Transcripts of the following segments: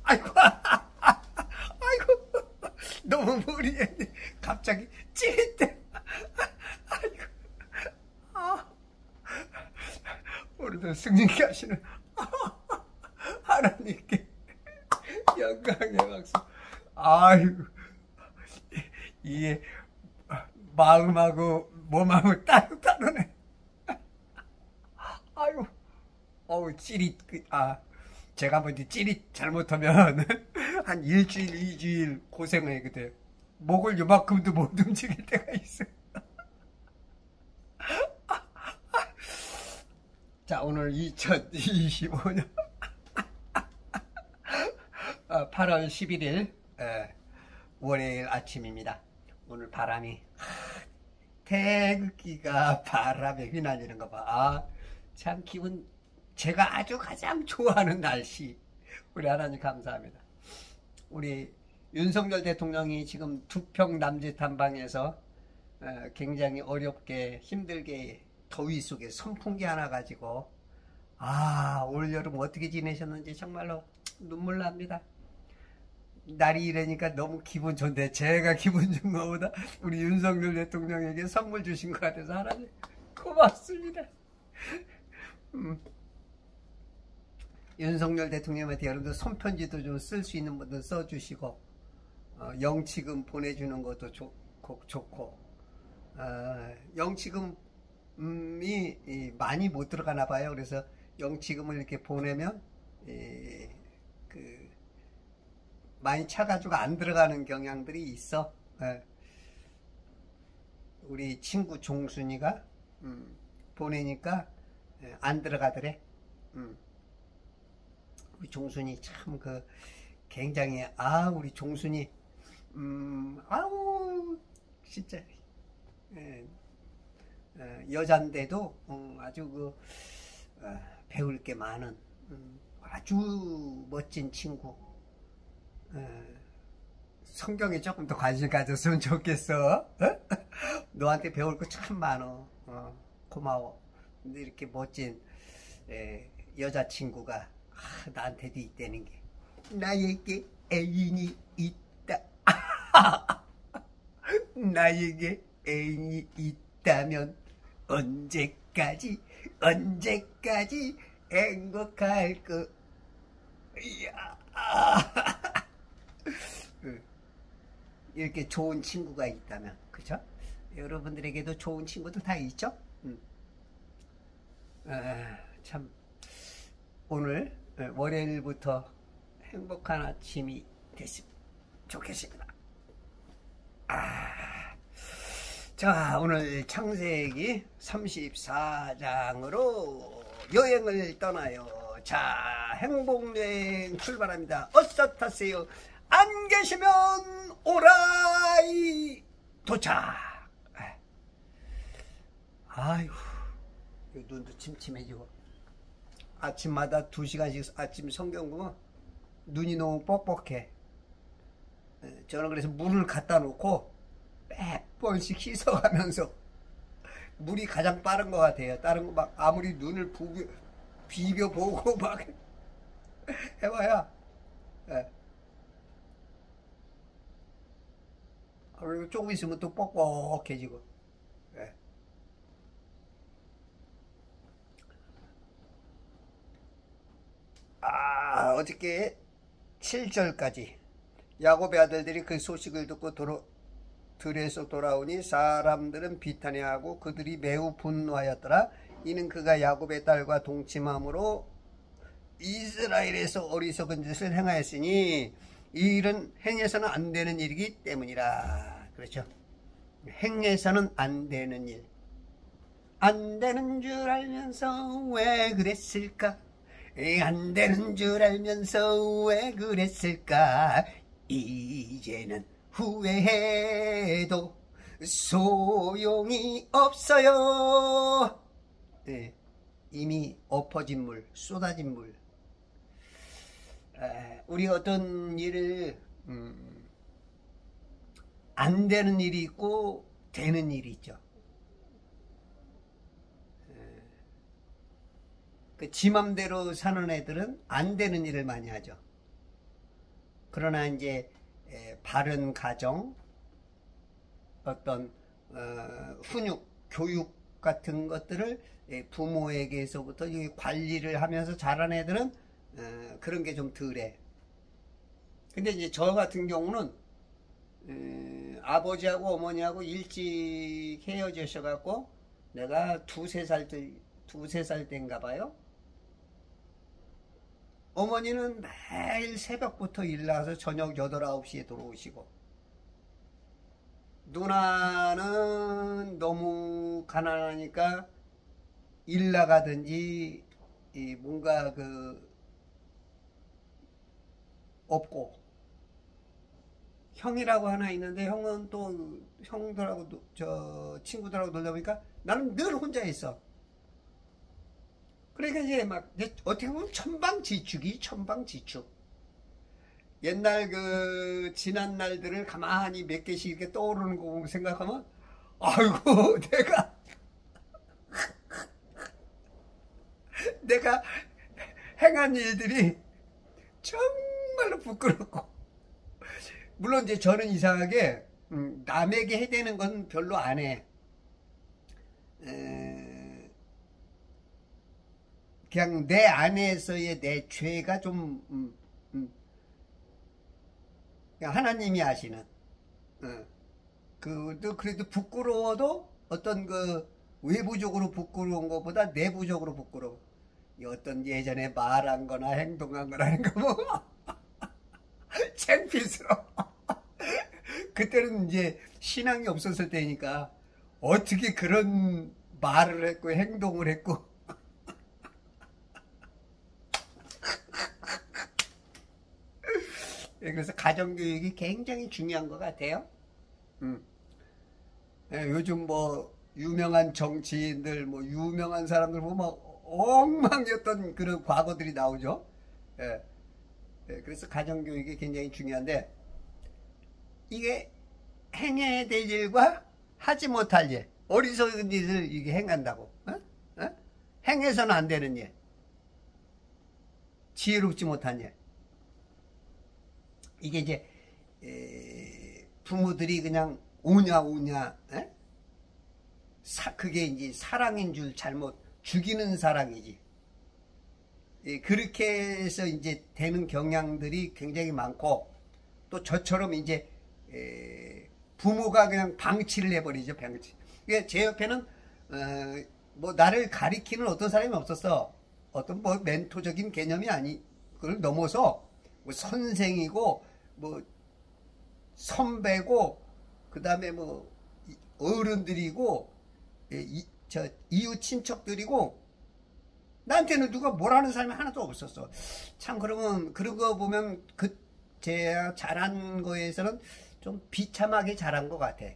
아이고, 아이고, 너무 무리했네. 갑자기 찌릿대. 아이고, 아, 오늘도 승리케 하시는 하나님께 영광의 박수. 아이고, 이게 마음하고 몸하고 따로따로네. 아이고, 어우, 찌릿, 제가 먼저 찌릿 잘못하면 한 일주일, 이주일 고생을 하거든. 목을 요만큼도 못 움직일 때가 있어. 자, 오늘 2025년 8월 11일 월요일 아침입니다. 오늘 바람이 태극기가 바람에 휘날리는 거 봐. 참 기분, 제가 아주 가장 좋아하는 날씨. 우리 하나님 감사합니다. 우리 윤석열 대통령이 지금 두평 남짓 한방에서 굉장히 어렵게 힘들게 더위 속에 선풍기 하나 가지고 올여름 어떻게 지내셨는지 정말로 눈물 납니다. 날이 이러니까 너무 기분 좋은데, 제가 기분 좋은 것보다 우리 윤석열 대통령에게 선물 주신 것 같아서 하나님 고맙습니다. 윤석열 대통령한테 여러분들 손편지도 좀 쓸 수 있는 분들 써주시고, 영치금 보내주는 것도 좋고, 영치금이 많이 못 들어가나 봐요. 그래서 영치금을 이렇게 보내면 많이 차가지고 안 들어가는 경향들이 있어. 우리 친구 종순이가 보내니까 안 들어가더래. 우리 종순이 참 굉장히 우리 종순이 아우 진짜 여잔데도 아주 배울 게 많은 아주 멋진 친구. 성경에 조금 더 관심 가졌으면 좋겠어. 너한테 배울 거 참 많어. 고마워. 근데 이렇게 멋진 여자친구가 나한테도 있다는 게, 나에게 애인이 있다. 나에게 애인이 있다면 언제까지 행복할 거야. 이렇게 좋은 친구가 있다면, 그죠? 여러분들에게도 좋은 친구도 다 있죠? 참 오늘 월요일부터 행복한 아침이 됐으면 좋겠습니다. 자, 오늘 창세기 34장으로 여행을 떠나요. 자, 행복여행 출발합니다. 어서 타세요. 안 계시면 오라이. 도착. 아이고, 눈도 침침해지고. 아침마다 2시간씩 아침 성경 보면 눈이 너무 뻑뻑해. 저는 그래서 물을 갖다 놓고 몇 번씩 씻어가면서, 물이 가장 빠른 것 같아요. 다른 거 막 아무리 눈을 비벼보고 막 해봐야, 그리고 조금 있으면 또 뻑뻑해지고. 어저께 7절까지 야곱의 아들들이 그 소식을 듣고 들에서 돌아오니 사람들은 비탄해하고 그들이 매우 분노하였더라. 이는 그가 야곱의 딸과 동침함으로 이스라엘에서 어리석은 짓을 행하였으니 이 일은 행해서는 안 되는 일이기 때문이라. 그렇죠? 행해서는 안 되는 일. 안 되는 줄 알면서 왜 그랬을까? 안 되는 줄 알면서 왜 그랬을까? 이제는 후회해도 소용이 없어요. 이미 엎어진 물, 쏟아진 물. 우리 어떤 일을 안 되는 일이 있고 되는 일이 있죠. 지 맘대로 사는 애들은 안 되는 일을 많이 하죠. 그러나 이제 바른 가정, 어떤 훈육, 교육 같은 것들을 부모에게서부터 관리를 하면서 자란 애들은 그런 게 좀 덜해. 근데 이제 저 같은 경우는 아버지하고 어머니하고 일찍 헤어지셔갖고 내가 두세 살 때인가 봐요. 어머니는 매일 새벽부터 일 나가서 저녁 8, 9시에 들어오시고, 누나는 너무 가난하니까 일 나가든지 뭔가 없고, 형이라고 하나 있는데 형은 또 형들하고 저 친구들하고 놀다 보니까 나는 늘 혼자 있어. 그러니까 이제 막 어떻게 보면 천방지축. 옛날 지난 날들을 가만히 몇 개씩 이렇게 떠오르는 거 보면 생각하면 아이고 내가 행한 일들이 정말로 부끄럽고, 물론 이제 저는 이상하게 남에게 해대는 건 별로 안 해. 그냥 내 안에서의 내 죄가 좀 그냥 하나님이 아시는, 그래도 부끄러워도 어떤 외부적으로 부끄러운 것보다 내부적으로 부끄러워. 어떤 예전에 말한 거나 행동한 거나 하는 거 뭐 창피스러워. 그때는 이제 신앙이 없었을 때니까 어떻게 그런 말을 했고 행동을 했고 그래서 가정교육이 굉장히 중요한 것 같아요. 요즘 뭐 유명한 정치인들, 뭐 유명한 사람들 보면 엉망이었던 그런 과거들이 나오죠. 그래서 가정교육이 굉장히 중요한데, 이게 행해야 될 일과 하지 못할 일, 어리석은 일을 이게 행한다고. 행해서는 안 되는 일, 지혜롭지 못한 일. 이게 이제 부모들이 그냥 오냐 그게 이제 사랑인 줄 잘못 죽이는 사랑이지. 그렇게 해서 이제 되는 경향들이 굉장히 많고, 또 저처럼 이제 부모가 그냥 방치를 해버리죠. 방치. 제 옆에는 뭐 나를 가리키는 어떤 사람이 없었어. 어떤 뭐 멘토적인 개념이 아니, 그걸 넘어서 뭐 선생이고 뭐 선배고 그 다음에 뭐 어른들이고 이웃 친척들이고, 나한테는 누가 뭐라는 사람이 하나도 없었어. 참, 그러면 그런 거 보면 제가 잘한 거에서는 좀 비참하게 잘한 것 같아.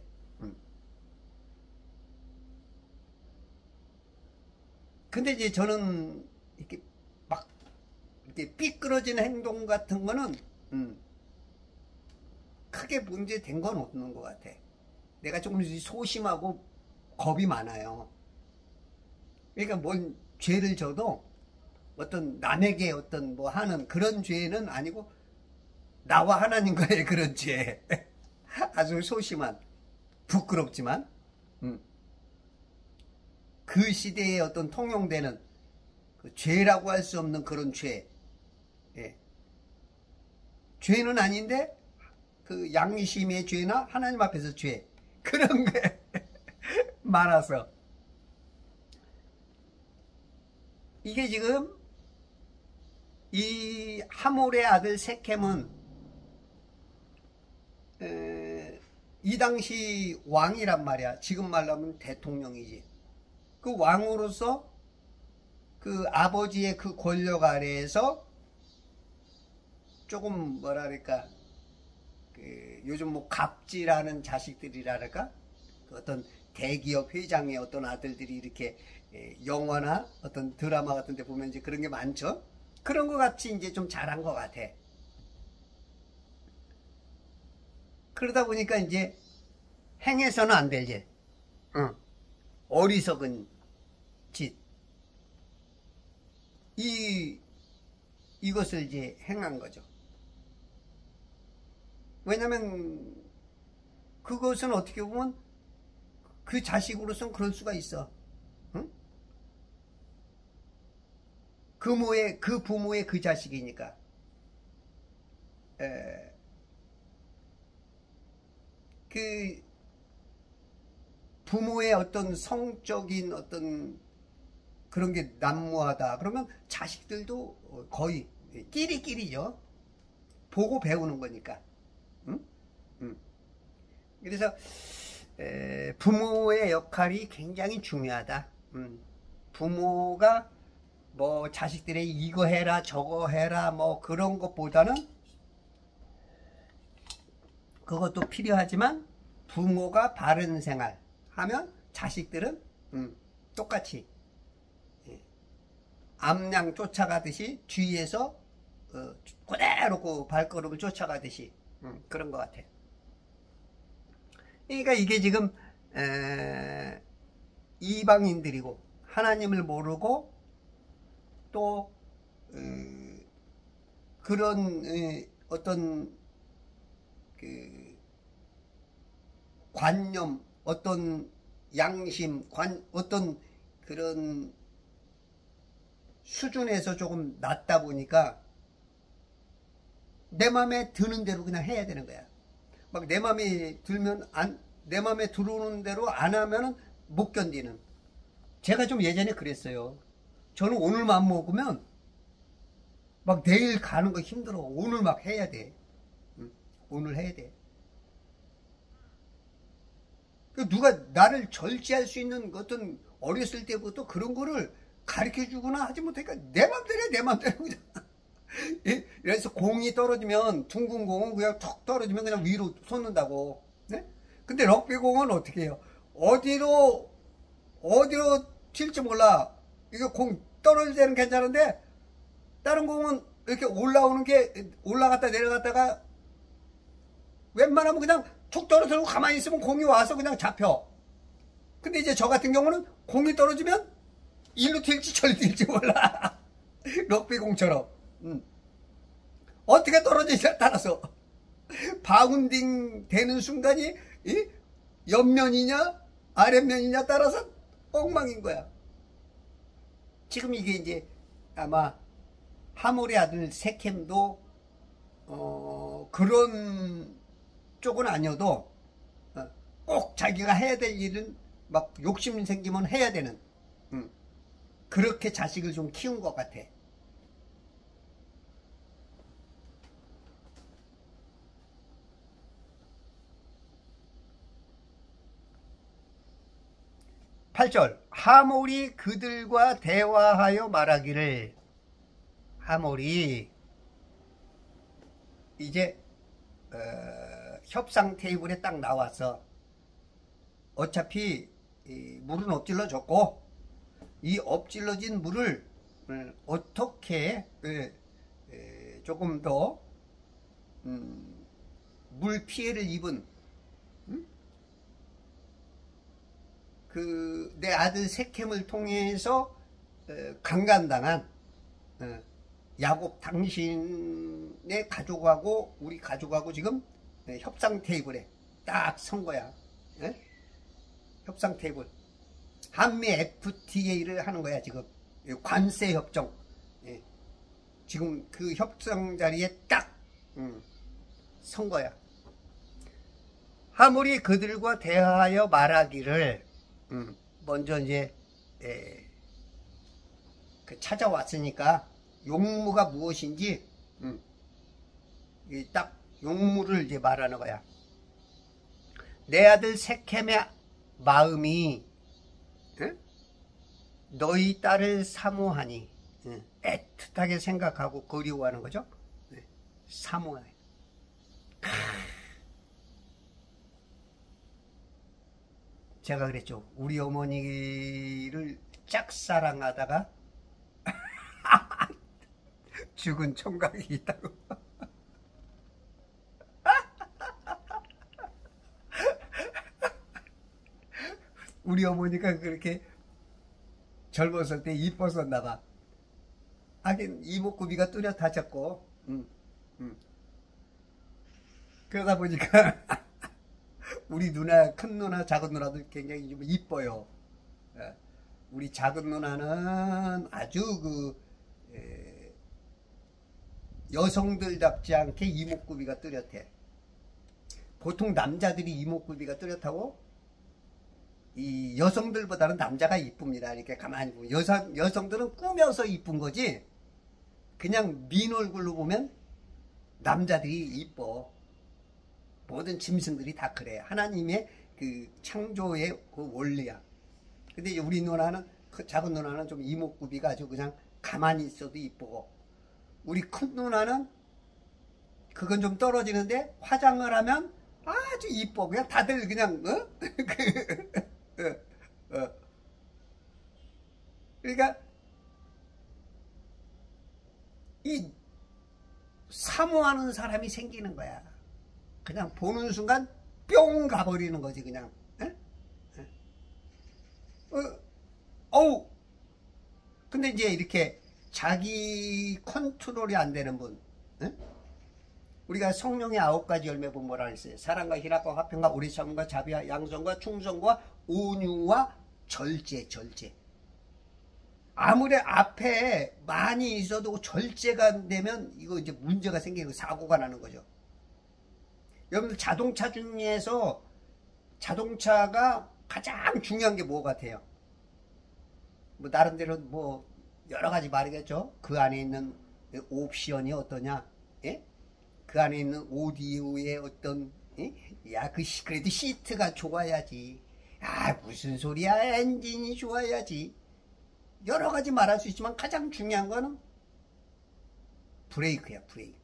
근데 이제 저는 이렇게 막 이렇게 삐뚤어진 행동 같은 거는 크게 문제된 건 없는 것 같아. 내가 조금 소심하고 겁이 많아요. 그러니까 뭔 죄를 져도 어떤 남에게 어떤 뭐 하는 그런 죄는 아니고 나와 하나님과의 그런 죄. 아주 소심한, 부끄럽지만 그 시대에 어떤 통용되는 죄라고 할 수 없는 그런 죄. 죄는 아닌데 그 양심의 죄나 하나님 앞에서 죄, 그런 게 많아서, 이게 지금 이 하몰의 아들 세켐은 이 당시 왕이란 말이야. 지금 말하면 대통령이지. 그 왕으로서 그 아버지의 그 권력 아래에서 조금 뭐랄까, 요즘 뭐 갑질하는 자식들이랄까, 그 어떤 대기업 회장의 어떤 아들들이 이렇게 영화나 어떤 드라마 같은 데 보면 이제 그런 게 많죠. 그런 거 같이 이제 좀 잘한 것 같아. 그러다 보니까 이제 행해서는 안 될 일, 어리석은 짓, 이것을 이제 행한 거죠. 왜냐면 그것은 어떻게 보면 그 자식으로서는 그럴 수가 있어. 응? 그 부모의 그 자식이니까. 그 부모의 어떤 성적인 어떤 그런 게 난무하다 그러면 자식들도 거의 끼리끼리죠. 보고 배우는 거니까. 응? 응. 그래서 부모의 역할이 굉장히 중요하다. 부모가 뭐 자식들의 이거 해라 저거 해라 뭐 그런 것보다는 그것도 필요하지만 부모가 바른 생활 하면 자식들은 똑같이 암양 쫓아가듯이 뒤에서 그대로 그 발걸음을 쫓아가듯이 그런 것 같아요. 그러니까 이게 지금 이방인들이고 하나님을 모르고 또 그런 어떤 그 관념, 어떤 양심, 어떤 그런 수준에서 조금 낮다 보니까 내 맘에 드는 대로 그냥 해야 되는 거야. 막 내 맘에 들면 내 맘에 들어오는 대로 안 하면은 못 견디는. 제가 좀 예전에 그랬어요. 저는 오늘 맘 먹으면 막 내일 가는 거 힘들어. 오늘 막 해야 돼. 오늘 해야 돼. 누가 나를 절제할 수 있는 어떤 어렸을 때부터 그런 거를 가르쳐 주거나 하지 못하니까 내 맘대로 해, 내 맘대로 그냥. 그래서 공이 떨어지면 둥근 공은 그냥 툭 떨어지면 그냥 위로 솟는다고. 네? 근데 럭비 공은 어떻게 해요? 어디로 튈지 몰라. 이거 공 떨어질 때는 괜찮은데 다른 공은 이렇게 올라오는 게 올라갔다 내려갔다가 웬만하면 그냥 툭 떨어뜨리고 가만히 있으면 공이 와서 그냥 잡혀. 근데 이제 저 같은 경우는 공이 떨어지면 일로 튈지 저리 튈지 몰라. 럭비공처럼. 어떻게 떨어지냐에 따라서 바운딩 되는 순간이 옆면이냐 아랫면이냐 따라서 엉망인 거야. 지금 이게 이제 아마 하몰의 아들 세켐도 그런 쪽은 아니어도 꼭 자기가 해야 될 일은 막 욕심 생기면 해야 되는 그렇게 자식을 좀 키운 것 같아. (8절) 하몰이 그들과 대화하여 말하기를. 하몰이 이제 협상 테이블에 딱 나와서 어차피 물은 엎질러 줬고 이 엎질러진 물을 어떻게 조금 더 물 피해를 입은 그 내 아들 세켐을 통해서 강간당한 야곱 당신의 가족하고 우리 가족하고 지금 협상 테이블에 딱 선 거야. 협상 테이블. 한미 FTA를 하는 거야 지금. 관세 협정. 지금 그 협상 자리에 딱 선 거야. 하몰이 그들과 대화하여 말하기를. 먼저 이제 찾아왔으니까 용무가 무엇인지 딱 용무를 이제 말하는 거야. 내 아들 세켐의 마음이 너희 딸을 사모하니 애틋하게 생각하고 그리워하는 거죠. 사모해. 제가 그랬죠. 우리 어머니를 짝사랑하다가 죽은 총각이 있다고. 우리 어머니가 그렇게 젊었을 때 이뻤었나 봐. 하긴 이목구비가 뚜렷하셨고 그러다 보니까 우리 누나, 큰 누나, 작은 누나도 굉장히 좀 이뻐요. 예. 우리 작은 누나는 아주 여성들답지 않게 이목구비가 뚜렷해. 보통 남자들이 이목구비가 뚜렷하고 이 여성들보다는 남자가 이쁩니다. 이렇게 가만히 보면 여성들은 꾸며서 이쁜 거지, 그냥 민 얼굴로 보면 남자들이 이뻐. 모든 짐승들이 다 그래. 하나님의 그 창조의 그 원리야. 근데 우리 누나는, 작은 누나는 좀 이목구비가 아주 그냥 가만히 있어도 이쁘고, 우리 큰 누나는 그건 좀 떨어지는데 화장을 하면 아주 이뻐. 그냥 다들 그냥 그러니까 이 사모하는 사람이 생기는 거야. 그냥 보는 순간 뿅 가버리는 거지 그냥. 어우. 근데 이제 이렇게 자기 컨트롤이 안 되는 분, 우리가 성령의 9가지 열매 보면 뭐라 그랬어요? 사랑과 희락과 화평과 오래참음과 자비와 양선과 충성과 온유와 절제. 아무리 앞에 많이 있어도 절제가 되면 이거 이제 문제가 생기고 사고가 나는 거죠. 여러분들 자동차 중에서 자동차가 가장 중요한 게 뭐 같아요? 뭐 나름대로 뭐 여러 가지 말이겠죠. 그 안에 있는 옵션이 어떠냐? 예? 그 안에 있는 오디오의 어떤, 예? 야, 그래도 시트가 좋아야지. 아, 무슨 소리야? 엔진이 좋아야지. 여러 가지 말할 수 있지만 가장 중요한 거는 브레이크야, 브레이크.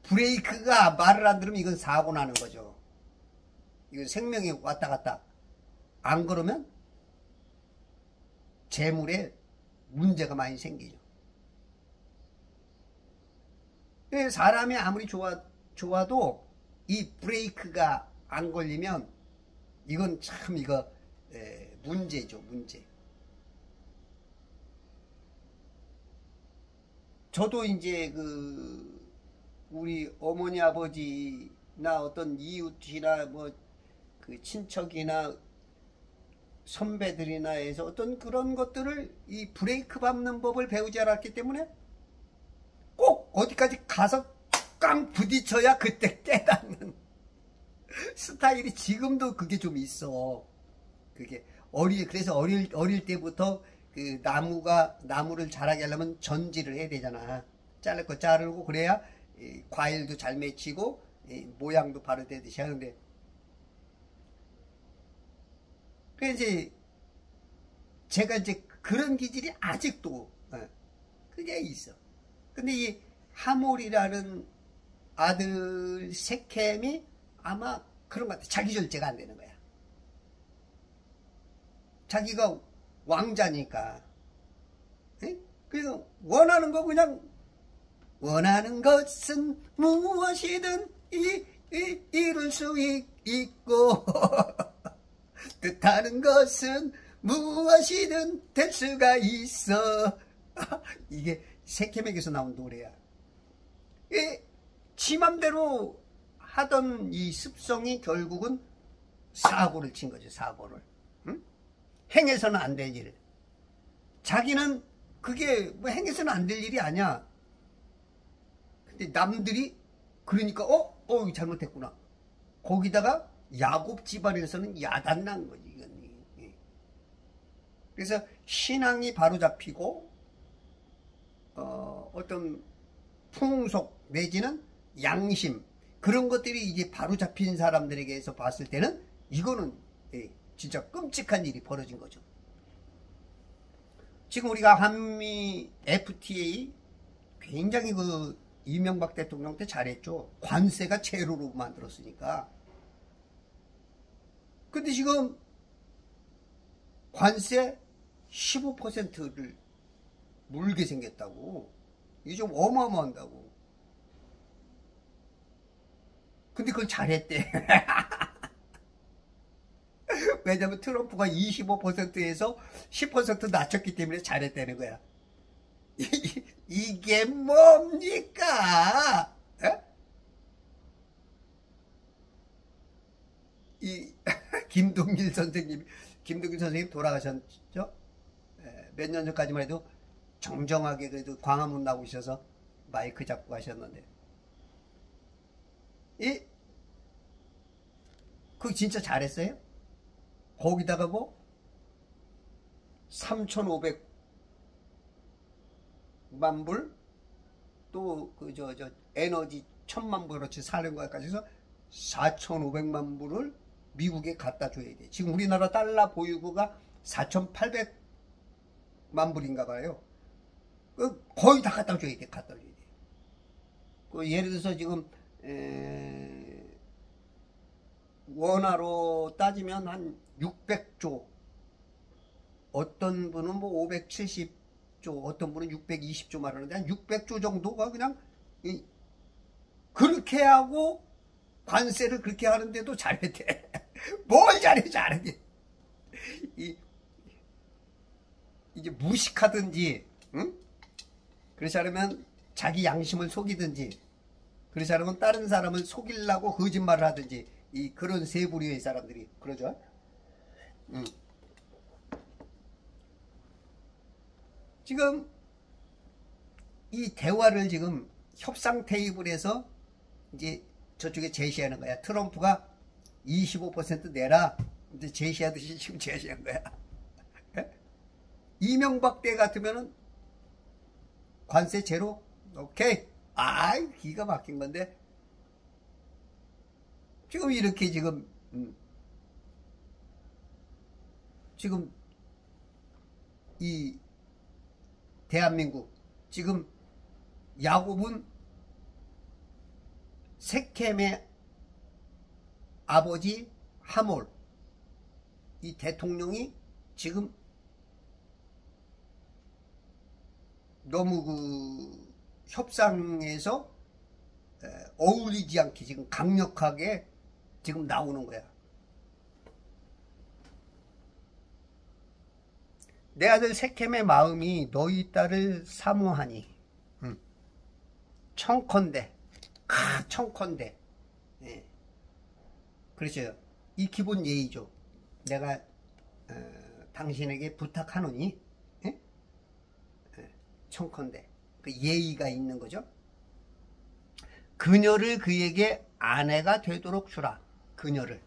브레이크가 말을 안 들으면 이건 사고 나는 거죠. 이건 생명이 왔다 갔다. 안 그러면 재물에 문제가 많이 생기죠. 사람이 아무리 좋아도 이 브레이크가 안 걸리면 이건 참 이거 문제죠, 문제. 저도 이제 우리 어머니 아버지나 어떤 이웃이나 뭐 그 친척이나 선배들이나 해서 어떤 그런 것들을 이 브레이크 밟는 법을 배우지 않았기 때문에 꼭 어디까지 가서 깡 부딪혀야 그때 깨닫는 스타일이 지금도 그게 좀 있어. 그게 그래서 어릴 때부터 그 나무를 자라게 하려면 전지를 해야 되잖아. 자를 거 자르고 그래야 과일도 잘 맺히고 모양도 바로 되듯이 하는데, 그래서 이제 제가 이제 그런 기질이 아직도 그게 있어. 근데 이 하몰이라는 아들 세켐이 아마 그런 것 같아. 자기 절제가 안 되는 거야. 자기가 왕자니까. 그래서 원하는 거 그냥, 원하는 것은 무엇이든 이룰 수 있고 뜻하는 것은 무엇이든 될 수가 있어. 이게 세켐에게서 나온 노래야. 지 맘대로 하던 이 습성이 결국은 사고를 친 거죠. 사고를. 행해서는 안 될 일. 자기는 그게 뭐 행해서는 안 될 일이 아니야. 근데 남들이 그러니까 잘못했구나. 거기다가 야곱 집안에서는 야단난 거지. 이건. 그래서 신앙이 바로 잡히고 어떤 풍속 내지는 양심, 그런 것들이 이제 바로 잡힌 사람들에게서 봤을 때는 이거는 진짜 끔찍한 일이 벌어진 거죠. 지금 우리가 한미 FTA 굉장히 이명박 대통령 때 잘했죠. 관세가 제로로 만들었으니까. 근데 지금 관세 15%를 물게 생겼다고. 이게 좀 어마어마한다고. 근데 그걸 잘했대. 왜냐면 트럼프가 25%에서 10% 낮췄기 때문에 잘했다는 거야. 이게 뭡니까? 김동길 선생님 돌아가셨죠? 몇 년 전까지만 해도 정정하게 그래도 광화문 나오셔서 마이크 잡고 가셨는데, 그거 진짜 잘했어요? 거기다가 뭐 3,500만 불, 또 그 에너지 1,000만 불어치 사는 거까지 해서 4,500만 불을 미국에 갖다 줘야 돼. 지금 우리나라 달러 보유고가 4,800만 불인가 봐요. 거의 다 갖다 줘야 돼. 갖다 줘야 돼. 예를 들어서 지금 원화로 따지면 한 600조, 어떤 분은 뭐 570조, 어떤 분은 620조 말하는데, 한 600조 정도가 그냥 그렇게 하고 관세를 그렇게 하는데도 잘했대. 뭘 잘해. 이제 무식하든지, 응? 그렇지 않으면 자기 양심을 속이든지, 그렇지 않으면 다른 사람을 속이려고 거짓말을 하든지, 그런 세 부류의 사람들이 그러죠. 지금 이 대화를 지금 협상 테이블에서 이제 저쪽에 제시하는 거야. 트럼프가 25% 내라 이제 제시하듯이 지금 제시한 거야. 이명박 때 같으면은 관세 제로, 오케이. 기가 막힌 건데, 지금 이렇게 지금 이 대한민국, 지금 야곱은 섹켐의 아버지 하몰, 이 대통령이 지금 너무 협상에서 어울리지 않게 지금 강력하게 지금 나오는 거야. 내 아들 섹켐의 마음이 너희 딸을 사모하니, 청컨대, 청컨대. 예. 그렇죠. 이 기본 예의죠. 내가 당신에게 부탁하노니, 예? 청컨대. 그 예의가 있는 거죠. 그녀를 그에게 아내가 되도록 주라. 그녀를,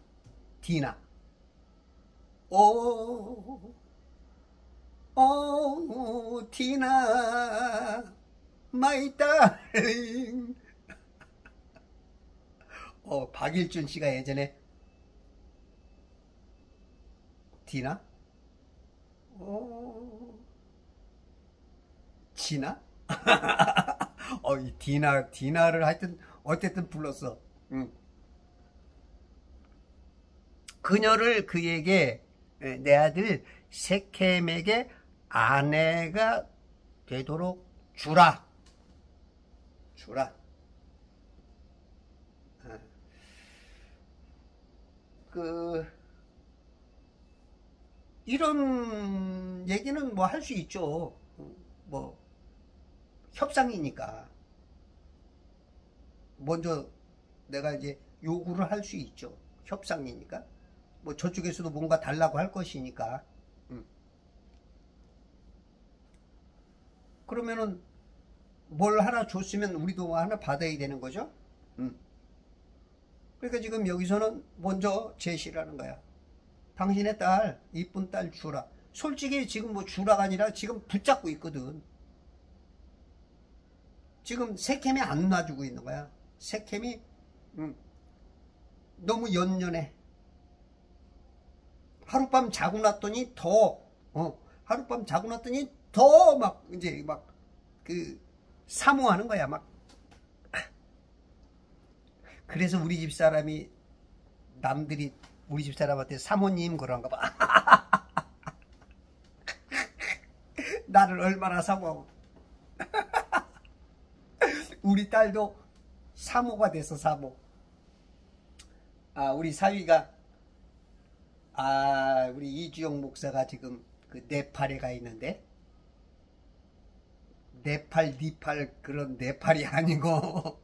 디나. 디나, 마이 달링. 박일준 씨가 예전에 디나? 지나? 이 디나를 하여튼 어쨌든 불렀어. 그녀를 그에게, 내 아들 섹켐에게 아내가 되도록 주라. 이런 얘기는 뭐 할 수 있죠. 뭐 협상이니까 먼저 내가 이제 요구를 할 수 있죠. 협상이니까 뭐 저쪽에서도 뭔가 달라고 할 것이니까. 그러면은 뭘 하나 줬으면 우리도 하나 받아야 되는 거죠. 그러니까 지금 여기서는 먼저 제시를 하는 거야. 당신의 딸, 이쁜 딸 주라. 솔직히 지금 뭐 주라가 아니라 지금 붙잡고 있거든. 지금 섹켐이 안 놔주고 있는 거야. 섹켐이 너무 연연해. 하룻밤 자고 났더니 더 막 이제 막 사모하는 거야. 막. 그래서 우리 집 사람이 남들이 우리 집 사람한테 사모님 그런가 봐. 나를 얼마나 사모하고. 우리 딸도 사모가 돼서 사모. 우리 사위가, 우리 이주영 목사가 지금 그 네팔에 가 있는데, 네팔 그런 네팔이 아니고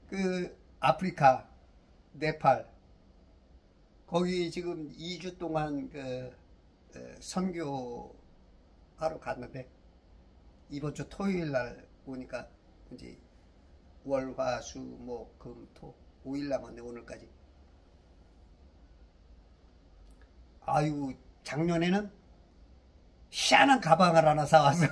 그 아프리카 네팔. 거기 지금 2주 동안 선교하러 갔는데, 이번 주 토요일 날 오니까 이제 월, 화, 수, 목, 금, 토 5일 남았네, 오늘까지. 아유, 작년에는 희한한 가방을 하나 사와서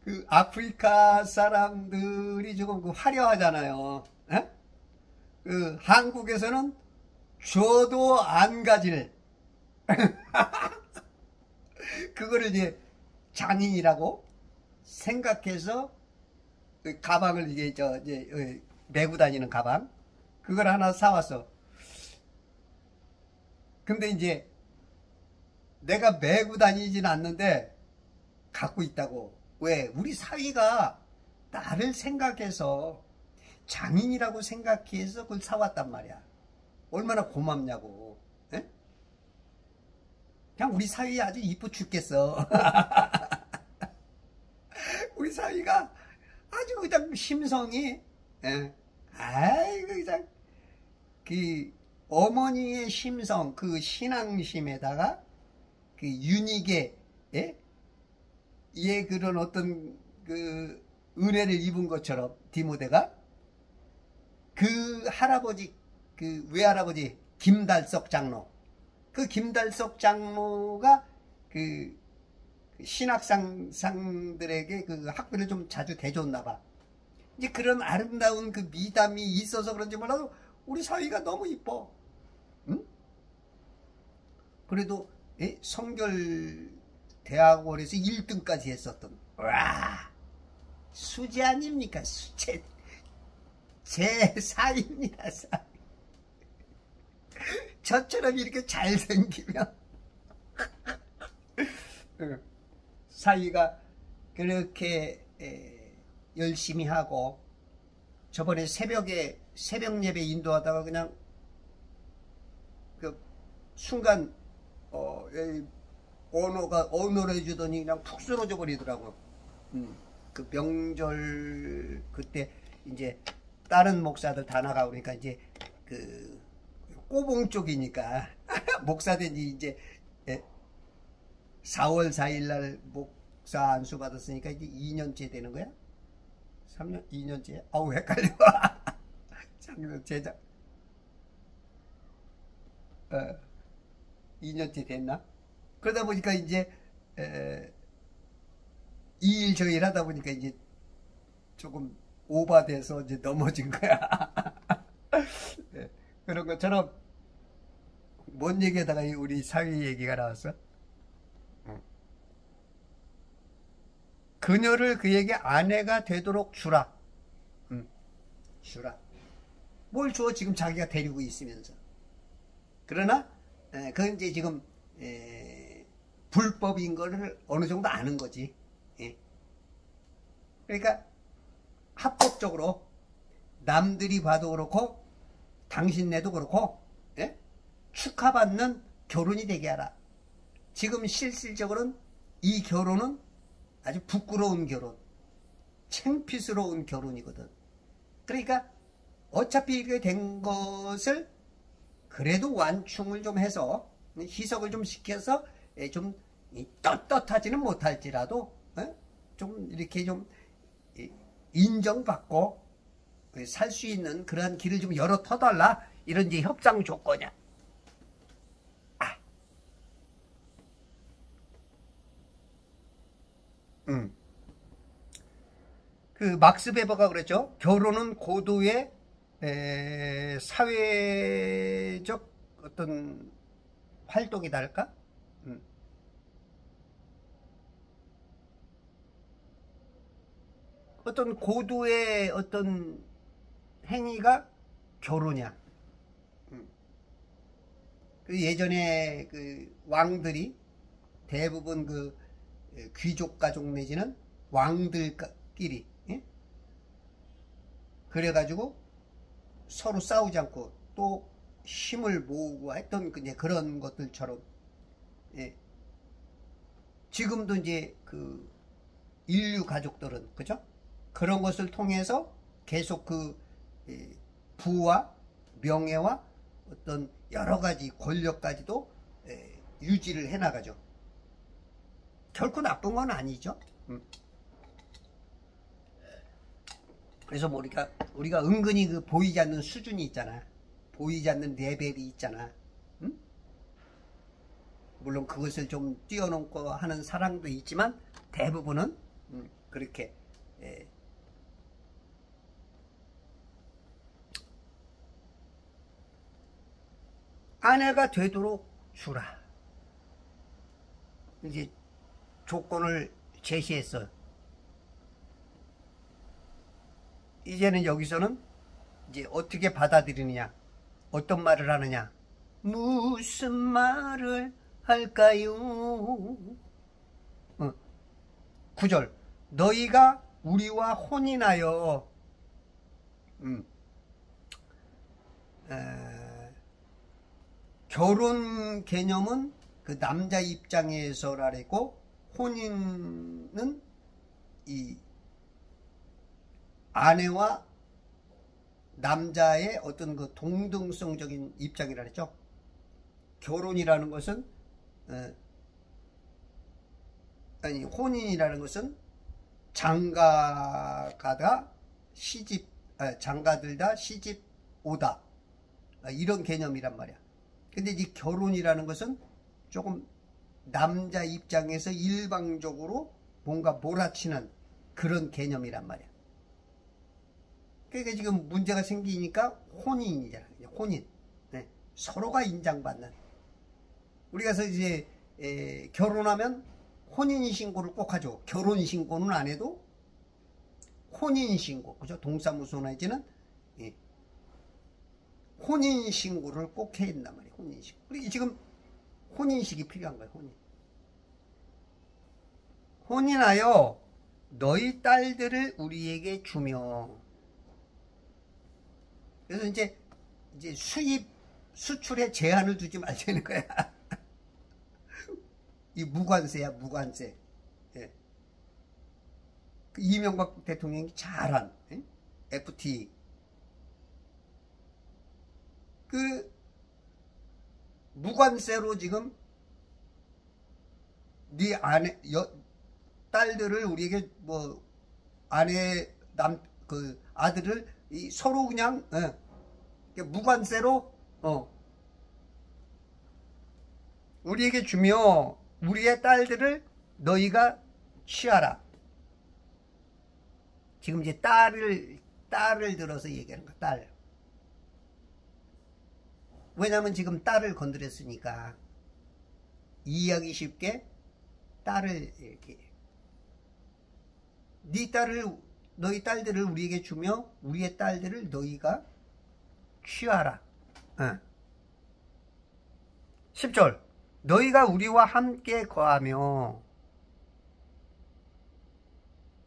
그 아프리카 사람들이 조금 화려하잖아요. 에? 한국에서는 줘도 안 가질 그거를 이제 장인이라고 생각해서 그 가방을 이제 메고 다니는 가방, 그걸 하나 사왔어. 근데 이제 내가 메고 다니진 않는데 갖고 있다고. 왜? 우리 사위가 나를 생각해서 장인이라고 생각해서 그걸 사왔단 말이야. 얼마나 고맙냐고. 에? 그냥 우리 사위 아주 이뻐 죽겠어. 우리 사위가 아주 그냥 심성이, 아이고 그냥 그 어머니의 심성, 그 신앙심에다가 그 윤희계, 예, 그런 어떤 그 은혜를 입은 것처럼 디모데가 그 할아버지, 그 외할아버지 김달석 장로, 그 김달석 장로가 그 신학상들에게 그 학비를 좀 자주 대줬나 봐. 이제 그런 아름다운 그 미담이 있어서 그런지 몰라도 우리 사위가 너무 이뻐. 응? 그래도 성결 대학원에서 1등까지 했었던, 와, 수지 아닙니까? 제 사위입니다, 사위. 저처럼 이렇게 잘생기면 사위가 그렇게 열심히 하고, 저번에 새벽 예배 인도하다가 그냥 그 순간 언어를 해주더니 그냥 푹 쓰러져 버리더라고. 그 명절 그때 이제 다른 목사들 다 나가고 그러니까 이제 그 꼬봉 쪽이니까 목사 된지 이제 4월 4일 날 목사 안수 받았으니까 이제 2년째 되는 거야? 3년? 2년째? 아우 헷갈려. 제작 2년째 됐나? 그러다 보니까 이제 2일 저일 하다 보니까 이제 조금 오바돼서 이제 넘어진 거야. 그런 것처럼 뭔 얘기하다가 우리 사위 얘기가 나왔어? 그녀를 그에게 아내가 되도록 주라. 주라. 뭘 줘? 지금 자기가 데리고 있으면서. 그러나 그건 이제 지금 불법인 거를 어느 정도 아는 거지. 그러니까 합법적으로 남들이 봐도 그렇고 당신네도 그렇고 축하받는 결혼이 되게 하라. 지금 실질적으로는 이 결혼은 아주 부끄러운 결혼, 창피스러운 결혼이거든. 그러니까 어차피 이렇게 된 것을 그래도 완충을 좀 해서 희석을 좀 시켜서 좀 떳떳하지는 못할지라도 좀 이렇게 좀 인정받고 살 수 있는 그러한 길을 좀 열어 터달라, 이런 이제 협상 조건이야. 그 막스 베버가 그랬죠. 결혼은 고도의 사회적 어떤 활동이다 할까? 어떤 고도의 어떤 행위가 결혼이야. 그 예전에 그 왕들이 대부분 그 귀족 가족 내지는 왕들끼리 그래가지고 서로 싸우지 않고 또 힘을 모으고 했던 그런 것들처럼, 지금도 이제 그 인류 가족들은, 그죠? 그런 것을 통해서 계속 부와 명예와 어떤 여러 가지 권력까지도 유지를 해나가죠. 결코 나쁜 건 아니죠. 그래서 뭐 우리가 은근히 보이지 않는 수준이 있잖아. 보이지 않는 레벨이 있잖아. 응? 물론 그것을 좀 뛰어넘고 하는 사랑도 있지만 대부분은 그렇게 아내가 되도록 주라. 이제 조건을 제시했어요. 이제는 여기서는 이제 어떻게 받아들이느냐, 어떤 말을 하느냐, 무슨 말을 할까요? 9절 너희가 우리와 혼인하여 결혼 개념은 그 남자 입장에서라고, 혼인은 이 아내와 남자의 어떤 그 동등성적인 입장이라 그랬죠. 결혼이라는 것은 혼인이라는 것은 장가가다 장가들다 시집 오다, 이런 개념이란 말이야. 근데 이 결혼이라는 것은 조금 남자 입장에서 일방적으로 뭔가 몰아치는 그런 개념이란 말이야. 그러니까 지금 문제가 생기니까 혼인이잖아. 혼인. 네. 서로가 인정받는. 우리가 이제 결혼하면 혼인신고를 꼭 하죠. 결혼신고는 안 해도 혼인신고, 그죠? 동사무소 내지는 혼인신고를 꼭 해야 된단 말이에요. 혼인신고. 그리고 지금 혼인식이 필요한 거예요. 혼인하여 너희 딸들을 우리에게 주며. 그래서 이제 수출에 제한을 두지 말자는 거야. 이 무관세야, 무관세. 예. 그 이명박 대통령이 잘한 FTA. 그 무관세로 지금 네 딸들을 우리에게 아들을 서로 그냥 무관세로 우리에게 주며 우리의 딸들을 너희가 취하라. 지금 이제 딸을 들어서 얘기하는 거야. 딸. 왜냐면 지금 딸을 건드렸으니까 이해하기 쉽게 딸을 이렇게, 너희 딸들을 우리에게 주며 우리의 딸들을 너희가 취하라. 10절 너희가 우리와 함께 거하며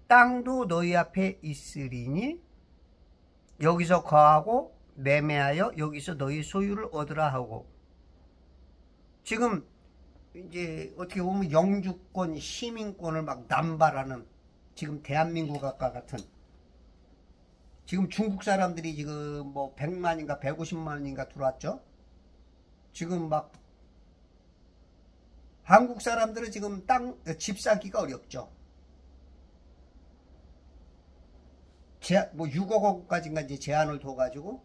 땅도 너희 앞에 있으리니 여기서 거하고 매매하여 여기서 너희 소유를 얻으라 하고. 지금 이제 어떻게 보면 영주권, 시민권을 막 남발하는 지금 대한민국과 같은, 지금 중국 사람들이 지금 100만인가 150만인가 들어왔죠. 지금 막 한국 사람들은 지금 집 사기가 어렵죠. 6억 원까지인가 이제 제한을 둬가지고.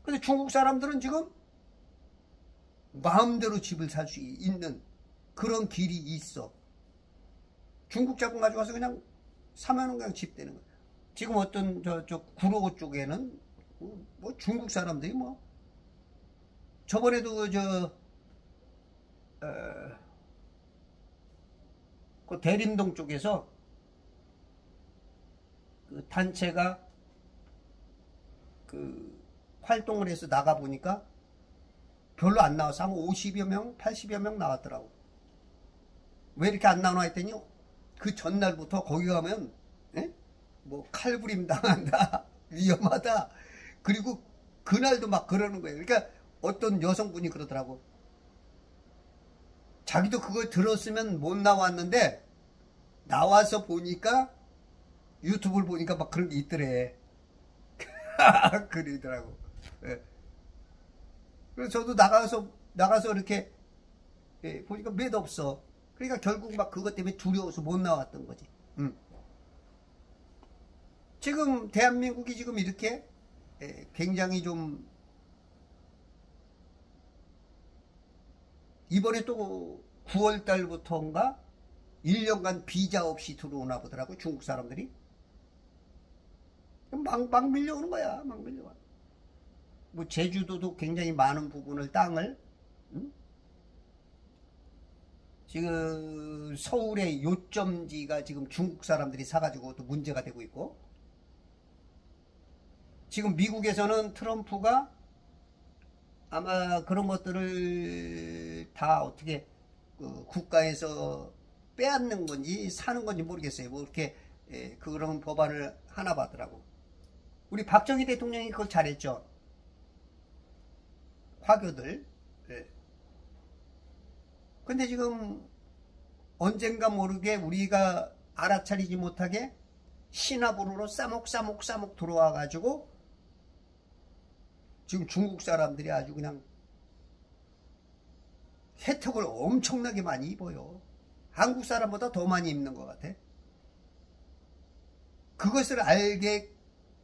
근데 중국 사람들은 지금 마음대로 집을 살 수 있는 그런 길이 있어. 중국 자금 가져가서 그냥 사면은 그냥 집 되는 거야. 지금 어떤 저쪽 구로구 쪽에는 중국 사람들이 저번에도 그 대림동 쪽에서 그 단체가 활동을 해서 나가보니까 별로 안 나와서 한 50여 명, 80여 명 나왔더라고. 왜 이렇게 안 나오나 했더니 그 전날부터 거기 가면 칼부림 당한다, 위험하다. 그리고 그날도 막 그러는 거예요. 그러니까 어떤 여성분이 그러더라고. 자기도 그걸 들었으면 못 나왔는데 나와서 보니까 유튜브를 보니까 막 그런 게 있더래. 그러더라고. 예. 그래서 저도 나가서 이렇게 예, 보니까 매도 없어. 그러니까 결국 막 그것 때문에 두려워서 못 나왔던 거지. 지금 대한민국이 지금 이렇게 예, 굉장히 좀 이번에 또 9월 달부터인가 1년간 비자 없이 들어오나 보더라고 중국 사람들이. 막 밀려오는 거야. 막 밀려와. 뭐 제주도도 굉장히 많은 부분을 땅을 지금 서울의 요점지가 지금 중국 사람들이 사가지고 또 문제가 되고 있고, 지금 미국에서는 트럼프가 아마 그런 것들을 다 어떻게 국가에서 빼앗는 건지 사는 건지 모르겠어요. 뭐 이렇게 그런 법안을 하나 받더라고. 우리 박정희 대통령이 그걸 잘했죠. 화교들. 예. 근데 지금 언젠가 모르게 우리가 알아차리지 못하게 시나브로로 싸목싸목 들어와가지고 지금 중국 사람들이 아주 그냥 혜택을 엄청나게 많이 입어요. 한국 사람보다 더 많이 입는 것 같아. 그것을 알게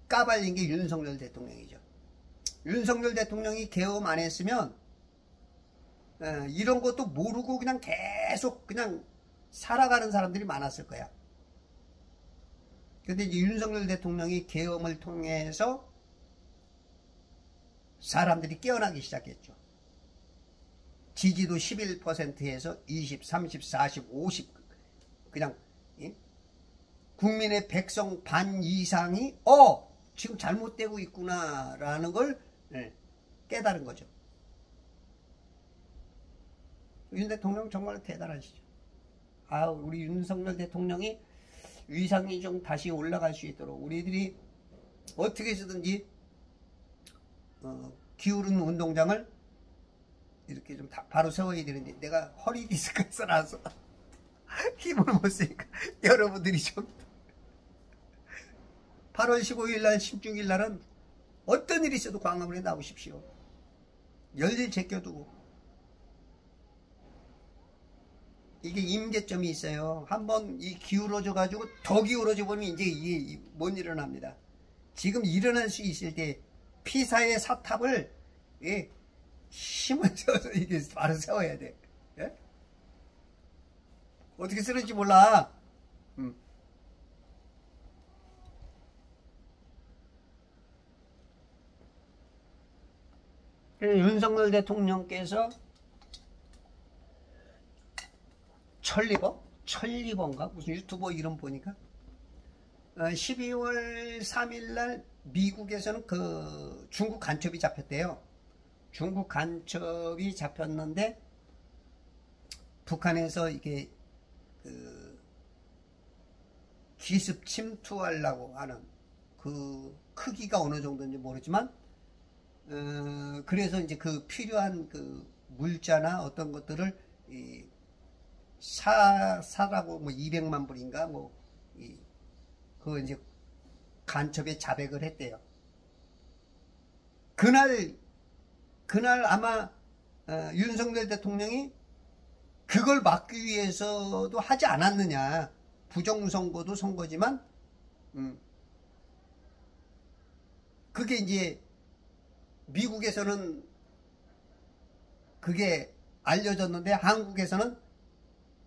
까발린 게 윤석열 대통령이죠. 윤석열 대통령이 계엄 안 했으면 이런 것도 모르고 그냥 계속 그냥 살아가는 사람들이 많았을 거야. 근데 이제 윤석열 대통령이 계엄을 통해서 사람들이 깨어나기 시작했죠. 지지도 11%에서 20, 30, 40, 50 그냥 국민의 백성 반 이상이 지금 잘못되고 있구나라는 걸 깨달은 거죠. 윤 대통령 정말 대단하시죠. 우리 윤석열 대통령이 위상이 좀 다시 올라갈 수 있도록 우리들이 어떻게 해서든지 기울은 운동장을 이렇게 좀 바로 세워야 되는데 내가 허리 디스크가 나서 힘을 못 쓰니까 여러분들이 좀 8월 15일 날 16일 날은 어떤 일이 있어도 광화문에 나오십시오. 열일 제껴두고. 이게 임계점이 있어요. 한번 이 기울어져 가지고 더 기울어져 보면 이제 이게 못 일어납니다. 지금 일어날 수 있을 때 피사의 사탑을 힘을 써서 이게 바로 세워야 돼. 예? 어떻게 쓰는지 몰라. 윤석열 대통령께서 천리버인가? 무슨 유튜버 이름 보니까 12월 3일 날 미국에서는 그 중국 간첩이 잡혔대요. 중국 간첩이 잡혔는데 북한에서 이게 그 기습 침투하려고 하는 그 크기가 어느 정도인지 모르지만 그래서 이제 그 필요한 그 물자나 어떤 것들을 사라고 뭐 200만 불인가 뭐 그 이제 간첩에 자백을 했대요. 그날 아마 윤석열 대통령이 그걸 막기 위해서도 하지 않았느냐. 부정선거도 선거지만 그게 이제 미국에서는 그게 알려졌는데 한국에서는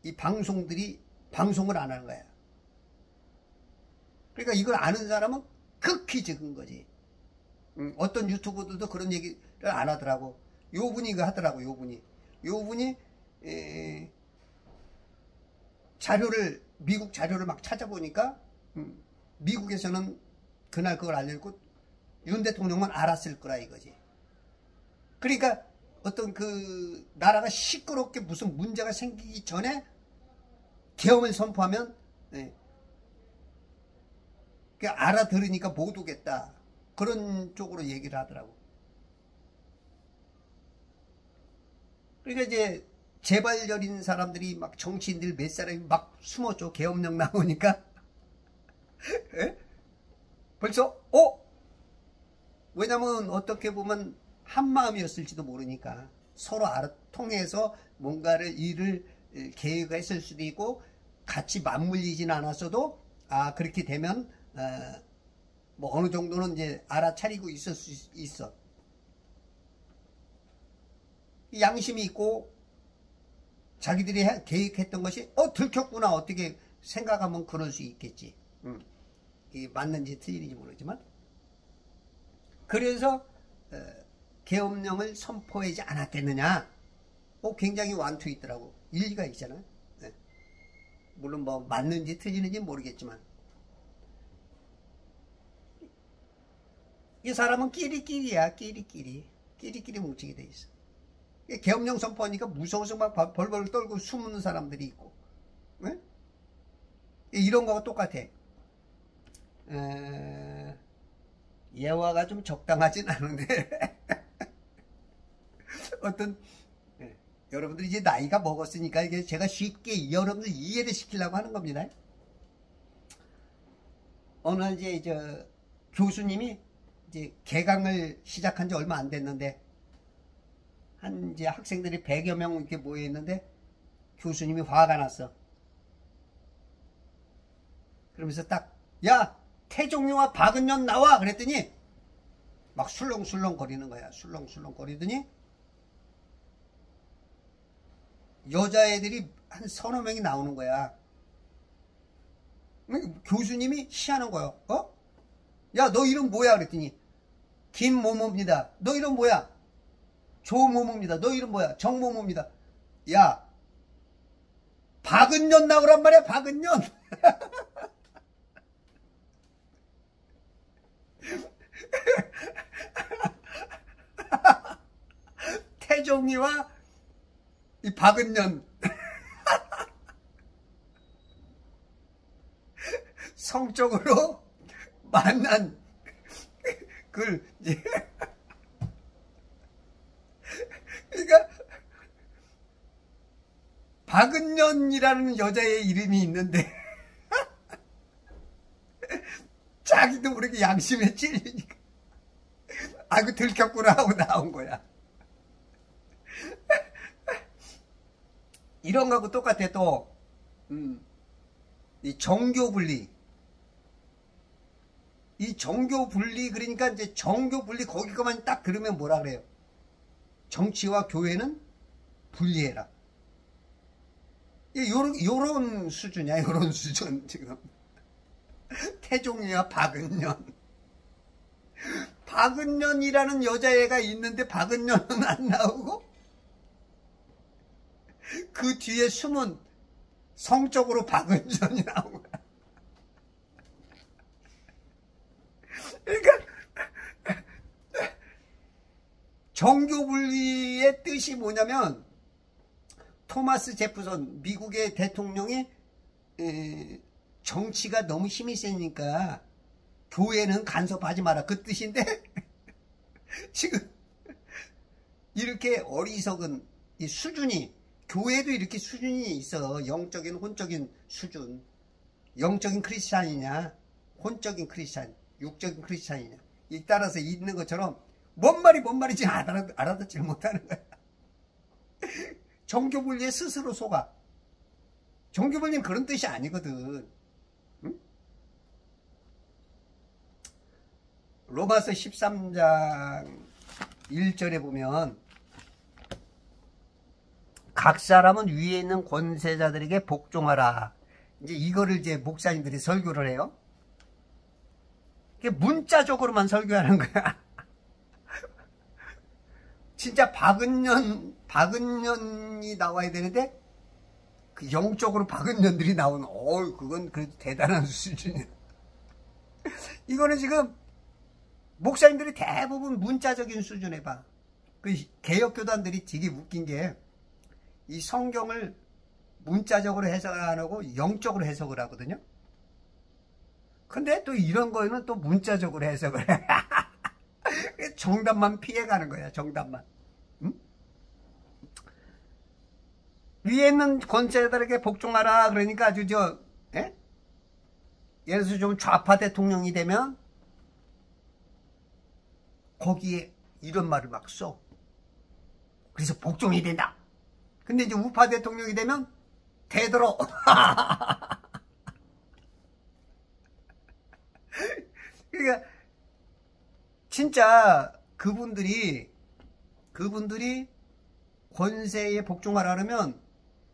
이 방송들이 방송을 안 하는 거야. 그러니까 이걸 아는 사람은 극히 적은 거지. 어떤 유튜버들도 그런 얘기를 안 하더라고. 요 분이 이거 하더라고. 요 분이 자료를 미국 자료를 막 찾아보니까 미국에서는 그날 그걸 알려고 윤 대통령만 알았을 거라 이거지. 그러니까 어떤 그 나라가 시끄럽게 무슨 문제가 생기기 전에 계엄을 선포하면 알아들으니까 못 오겠다. 그런 쪽으로 얘기를 하더라고. 그러니까 이제 재발절인 사람들이 막 정치인들 몇 사람이 막 숨었죠. 계엄령 나오니까. 예? 벌써 왜냐면 어떻게 보면 한 마음이었을지도 모르니까 서로 통해서 뭔가를 일을 계획했을 수도 있고 같이 맞물리진 않았어도 그렇게 되면 뭐 어느 정도는 이제 알아차리고 있을 수 있어. 양심이 있고 자기들이 계획했던 것이 들켰구나 어떻게 생각하면 그럴 수 있겠지. 이게 맞는지 틀린지 모르지만 그래서 계엄령을 선포하지 않았겠느냐. 굉장히 완투 있더라고. 일리가 있잖아요. 네. 물론 뭐 맞는지 틀리는지 모르겠지만 이 사람은 끼리끼리야. 끼리끼리 뭉치게 돼 있어. 계엄령 선포하니까 무서워서 막 벌벌 떨고 숨는 사람들이 있고. 네? 이런 거가 똑같아. 예화가 좀 적당하진 않은데 어떤 여러분들이 이제 나이가 먹었으니까 이게 제가 쉽게 여러분들 이해를 시키려고 하는 겁니다. 어느 날 이제 교수님이 이제 개강을 시작한 지 얼마 안 됐는데 이제 학생들이 100여 명 이렇게 모여 있는데 교수님이 화가 났어. 그러면서 야 태종류와 박은년 나와 그랬더니 막 술렁술렁 거리는 거야. 술렁술렁 거리더니 여자애들이 한 서너 명이 나오는 거야. 교수님이 시하는 거야. 야 너 이름 뭐야 그랬더니 김모모입니다. 너 이름 뭐야? 조모모입니다. 너 이름 뭐야? 정모모입니다. 야 박은년 나오란 말이야. 박은년. 태종이와 이 박은년 성적으로 만난 이제 그러니까 박은년이라는 여자의 이름이 있는데 자기도 모르게 양심에 찔리니까 아이고 들켰구나 하고 나온 거야. 이런 거하고 똑같아. 또 이 정교분리, 이 정교분리 그러니까 이제 정교분리 거기까만 딱 들으면 뭐라 그래요? 정치와 교회는 분리해라. 요런 수준이야. 요런 수준 지금. 태종이와 박은년. 박은년이라는 여자애가 있는데 박은년은 안 나오고 그 뒤에 숨은 성적으로 박은년이 나온 거야. 그러니까 정교분리의 뜻이 뭐냐면 토마스 제프슨 미국의 대통령이 정치가 너무 힘이 세니까 교회는 간섭하지 마라 그 뜻인데 지금 이렇게 어리석은 이 수준이 교회도 이렇게 수준이 있어. 영적인 혼적인 수준. 영적인 크리스찬이냐 혼적인 크리스찬 육적인 크리스찬이냐 이 따라서 있는 것처럼 뭔 말인지 알아듣지 못하는 거야. 정교분리에 스스로 속아. 정교분리는 그런 뜻이 아니거든. 응? 로마서 13장 1절에 보면 각 사람은 위에 있는 권세자들에게 복종하라. 이제 이거를 이제 목사님들이 설교를 해요. 이게 문자적으로만 설교하는 거야. 진짜 박은년이 나와야 되는데 그 영적으로 박은년들이 나오는 그건 그래도 대단한 수준이야. 이거는 지금 목사님들이 대부분 문자적인 수준에 봐. 그 개혁교단들이 되게 웃긴 게 이 성경을 문자적으로 해석 안 하고 영적으로 해석을 하거든요. 근데 또 이런 거는 또 문자적으로 해석을 해. 정답만 피해가는 거야. 정답만. 응? 위에 있는 권세자들에게 복종하라. 그러니까 아주 예를 들어서 좀 좌파 대통령이 되면 거기에 이런 말을 막 써. 그래서 복종이 된다. 근데 이제 우파 대통령이 되면 되도록. 그러니까 진짜 그분들이 권세에 복종하라 그러면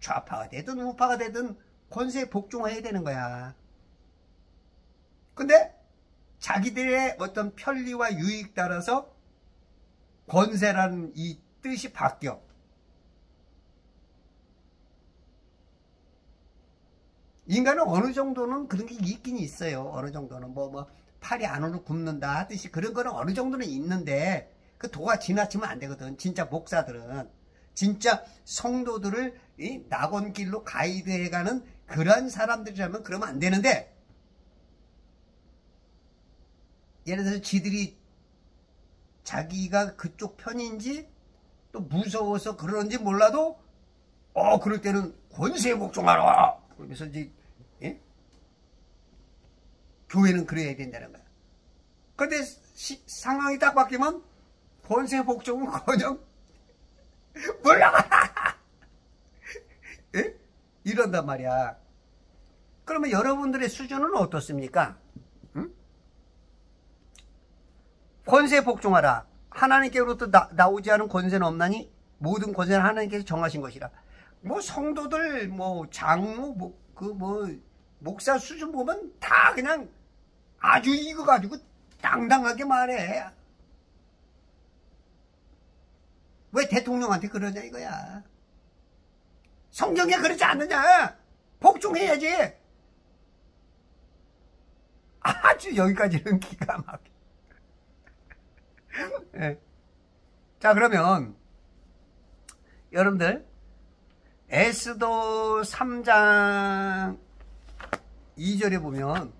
좌파가 되든 우파가 되든 권세에 복종해야 되는 거야. 근데 자기들의 어떤 편리와 유익 따라서 권세라는 이 뜻이 바뀌어. 인간은 어느 정도는 그런 게 있긴 있어요. 어느 정도는 팔이 안으로 굽는다 하듯이 그런 거는 어느 정도는 있는데 그 도가 지나치면 안 되거든. 진짜 목사들은 진짜 성도들을 이 낙원길로 가이드해가는 그런 사람들이라면 그러면 안 되는데, 예를 들어서 지들이 자기가 그쪽 편인지 또 무서워서 그러는지 몰라도 그럴 때는 권세에 복종하라 그러면서 이제 교회는 그래야 된다는 거야. 근데 상황이 딱 바뀌면 권세 복종은 그냥 물러가 이런단 말이야. 그러면 여러분들의 수준은 어떻습니까? 응? 권세 복종하라. 하나님께로부터 나오지 않은 권세는 없나니 모든 권세는 하나님께서 정하신 것이라. 성도들 장로 목사 수준 보면 다 그냥 아주 이거 가지고 당당하게 말해. 왜 대통령한테 그러냐 이거야. 성경에 그러지 않느냐. 복종해야지. 아주 여기까지는 기가 막혀. 네. 자, 그러면 여러분들 에스더 3장 2절에 보면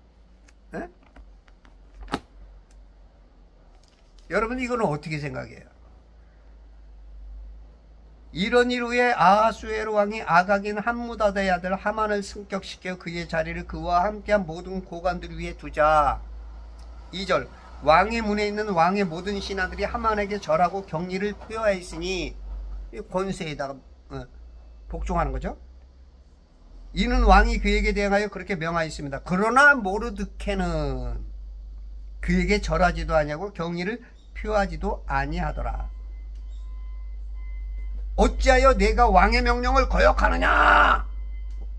여러분 이거는 어떻게 생각해요? 이런 일 후에 아하수에로 왕이 아각인 함무다다의 아들 하만을 승격시켜 그의 자리를 그와 함께한 모든 고관들 위에 두자. 2절 왕의 문에 있는 왕의 모든 신하들이 하만에게 절하고 경리를 표하였으니 권세에다가 복종하는 거죠. 이는 왕이 그에게 대항하여 그렇게 명하였습니다. 그러나 모르드케는 그에게 절하지도 아니하고 경리를 표하지도 아니하더라. 어찌하여 내가 왕의 명령을 거역하느냐?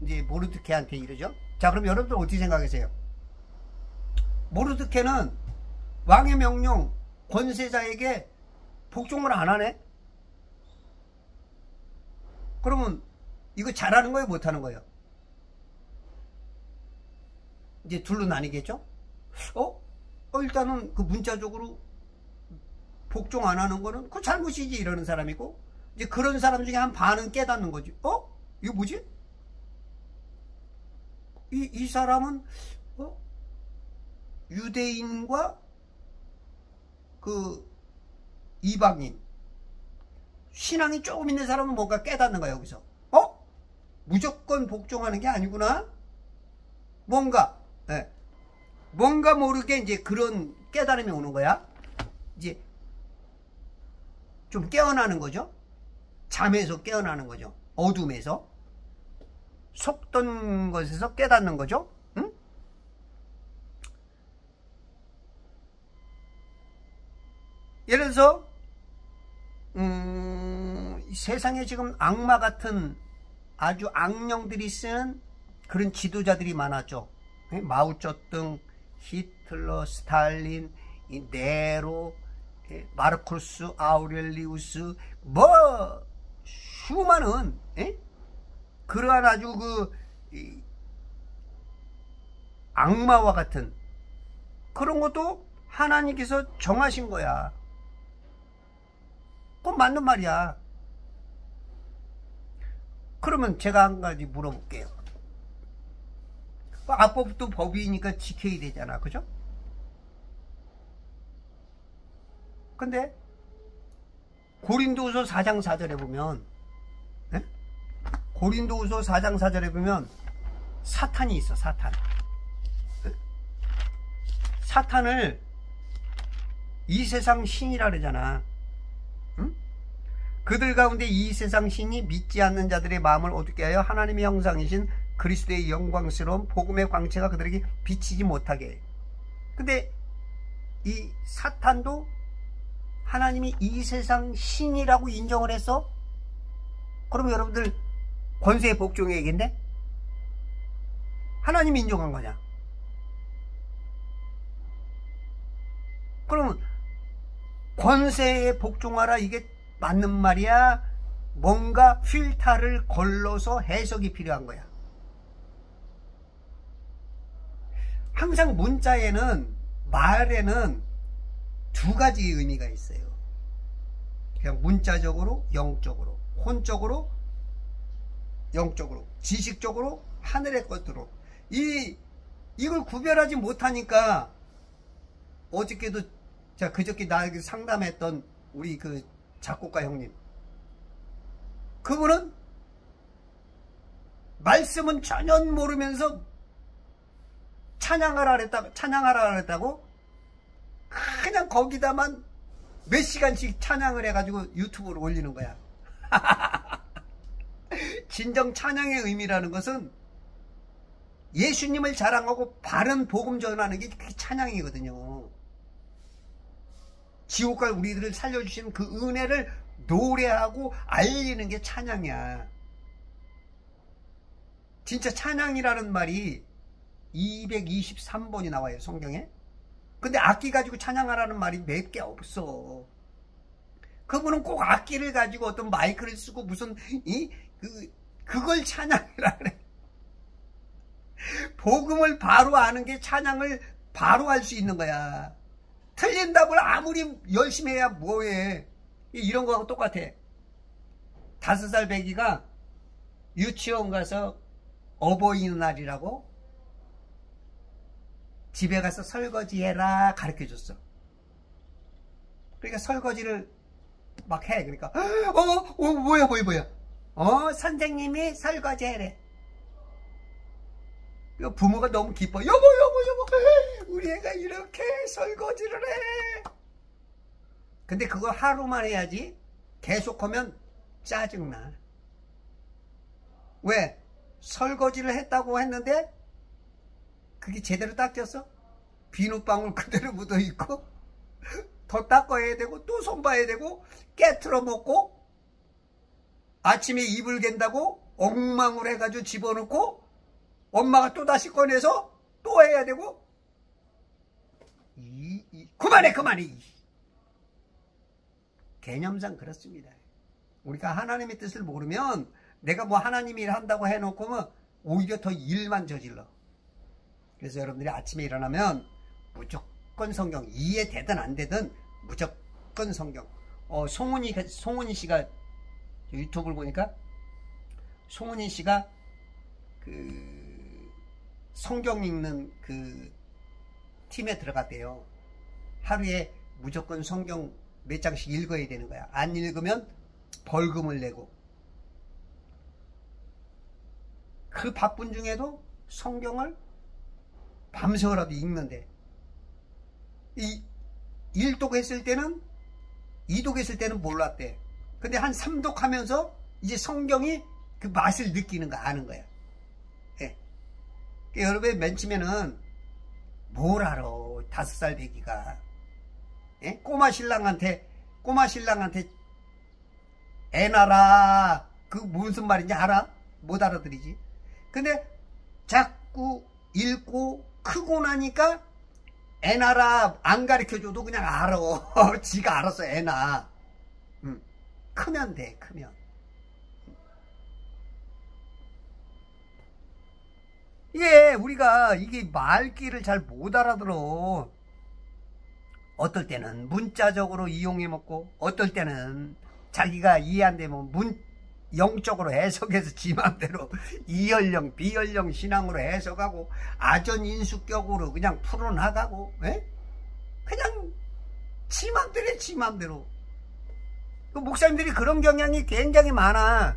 이제 모르드케한테 이러죠. 자, 그럼 여러분들 어떻게 생각하세요? 모르드케는 왕의 명령, 권세자에게 복종을 안 하네? 그러면 이거 잘하는 거예요, 못하는 거예요? 이제 둘로 나뉘겠죠? 일단은 그 문자적으로 복종 안 하는 거는 그 잘못이지 이러는 사람이고, 이제 그런 사람 중에 한 반은 깨닫는 거지. 이거 뭐지? 이 사람은 유대인과 그 이방인 신앙이 조금 있는 사람은 뭔가 깨닫는 거야. 여기서 무조건 복종하는 게 아니구나. 뭔가 모르게 이제 그런 깨달음이 오는 거야. 이제 좀 깨어나는 거죠. 잠에서 깨어나는 거죠. 어둠에서 속던 것에서 깨닫는 거죠. 응? 예를 들어서 세상에 지금 악마 같은 아주 악령들이 쓰는 그런 지도자들이 많았죠. 마오쩌둥, 히틀러, 스탈린, 네로, 마르쿠스 아우렐리우스, 수많은 그러한 아주 악마와 같은 그런 것도 하나님께서 정하신 거야. 그건 맞는 말이야. 그러면 제가 한 가지 물어볼게요. 악법도 법이니까 지켜야 되잖아. 그죠? 근데 고린도후서 4장 4절에 보면 고린도후서 4장 4절에 보면 사탄이 있어. 사탄. 사탄을 이 세상 신이라 그러잖아. 응? 그들 가운데 이 세상 신이 믿지 않는 자들의 마음을 어둡게 하여 하나님의 형상이신 그리스도의 영광스러운 복음의 광채가 그들에게 비치지 못하게 해요. 근데 이 사탄도 하나님이 이 세상 신이라고 인정을 했어? 그럼 여러분들 권세의 복종의 얘기인데? 하나님이 인정한 거냐? 그러면 권세에 복종하라 이게 맞는 말이야? 뭔가 필터를 걸러서 해석이 필요한 거야. 항상 문자에는, 말에는 두 가지 의미가 있어요. 그냥 문자적으로, 영적으로, 혼적으로, 영적으로, 지식적으로, 하늘의 것으로. 이걸 구별하지 못하니까 어저께도 자 그저께 나에게 상담했던 우리 그 작곡가 형님, 그분은 말씀은 전혀 모르면서 찬양하라 그랬다고 그냥 거기다만 몇 시간씩 찬양을 해가지고 유튜브로 올리는 거야. 진정 찬양의 의미라는 것은 예수님을 자랑하고 바른 복음 전하는 게 그게 찬양이거든요. 지옥 갈 우리들을 살려주시는 그 은혜를 노래하고 알리는 게 찬양이야. 진짜 찬양이라는 말이 223번이 나와요, 성경에. 근데 악기 가지고 찬양하라는 말이 몇 개 없어. 그분은 꼭 악기를 가지고 어떤 마이크를 쓰고 무슨 그걸 찬양이라 그래. 복음을 바로 아는 게 찬양을 바로 할 수 있는 거야. 틀린 답을 아무리 열심히 해야 뭐해. 이런 거하고 똑같아. 5살 배기가 유치원 가서 어버이날이라고 집에 가서 설거지 해라 가르쳐줬어. 그러니까 설거지를 막 해. 그러니까 뭐야 선생님이 설거지 해래. 부모가 너무 기뻐. 여보 우리 애가 이렇게 설거지를 해. 근데 그거 하루만 해야지 계속하면 짜증나. 왜? 설거지를 했다고 했는데 그게 제대로 닦였어? 비눗방울 그대로 묻어있고 더 닦아야 되고 또 손봐야 되고 깨트려 먹고 아침에 이불 갠다고 엉망을 해가지고 집어넣고 엄마가 또 다시 꺼내서 또 해야 되고. 그만해. 개념상 그렇습니다. 우리가 하나님의 뜻을 모르면 내가 뭐 하나님이 한다고 해놓고 오히려 더 일만 저질러. 그래서 여러분들이 아침에 일어나면 무조건 성경, 이해되든 안 되든 무조건 성경. 송은이 씨가 유튜브를 보니까 송은이 씨가 그 성경 읽는 그 팀에 들어갔대요. 하루에 무조건 성경 몇 장씩 읽어야 되는 거야. 안 읽으면 벌금을 내고. 그 바쁜 중에도 성경을 밤새워라도 읽는데, 1독 했을 때는 2독 했을 때는 몰랐대. 근데 한 3독 하면서 이제 성경이 그 맛을 느끼는 거 아는 거야. 예. 그러니까 여러분 맨 처음에는 뭘 알아 5살 배기가. 예? 꼬마 신랑한테 애 낳아라 그 무슨 말인지 알아? 못 알아들이지. 근데 자꾸 읽고 크고 나니까 애 낳아라 안 가르쳐줘도 그냥 알아. 지가 알아서 애 낳아. 크면 돼. 크면. 우리가 이게 말귀를 잘 못 알아들어. 어떨 때는 문자적으로 이용해 먹고 어떨 때는 자기가 이해 안 되면 영적으로 해석해서 지 맘대로 이연령 비연령 신앙으로 해석하고 아전인수격으로 그냥 풀어나가고. 에? 그냥 지 맘대로 지 맘대로. 그 목사님들이 그런 경향이 굉장히 많아.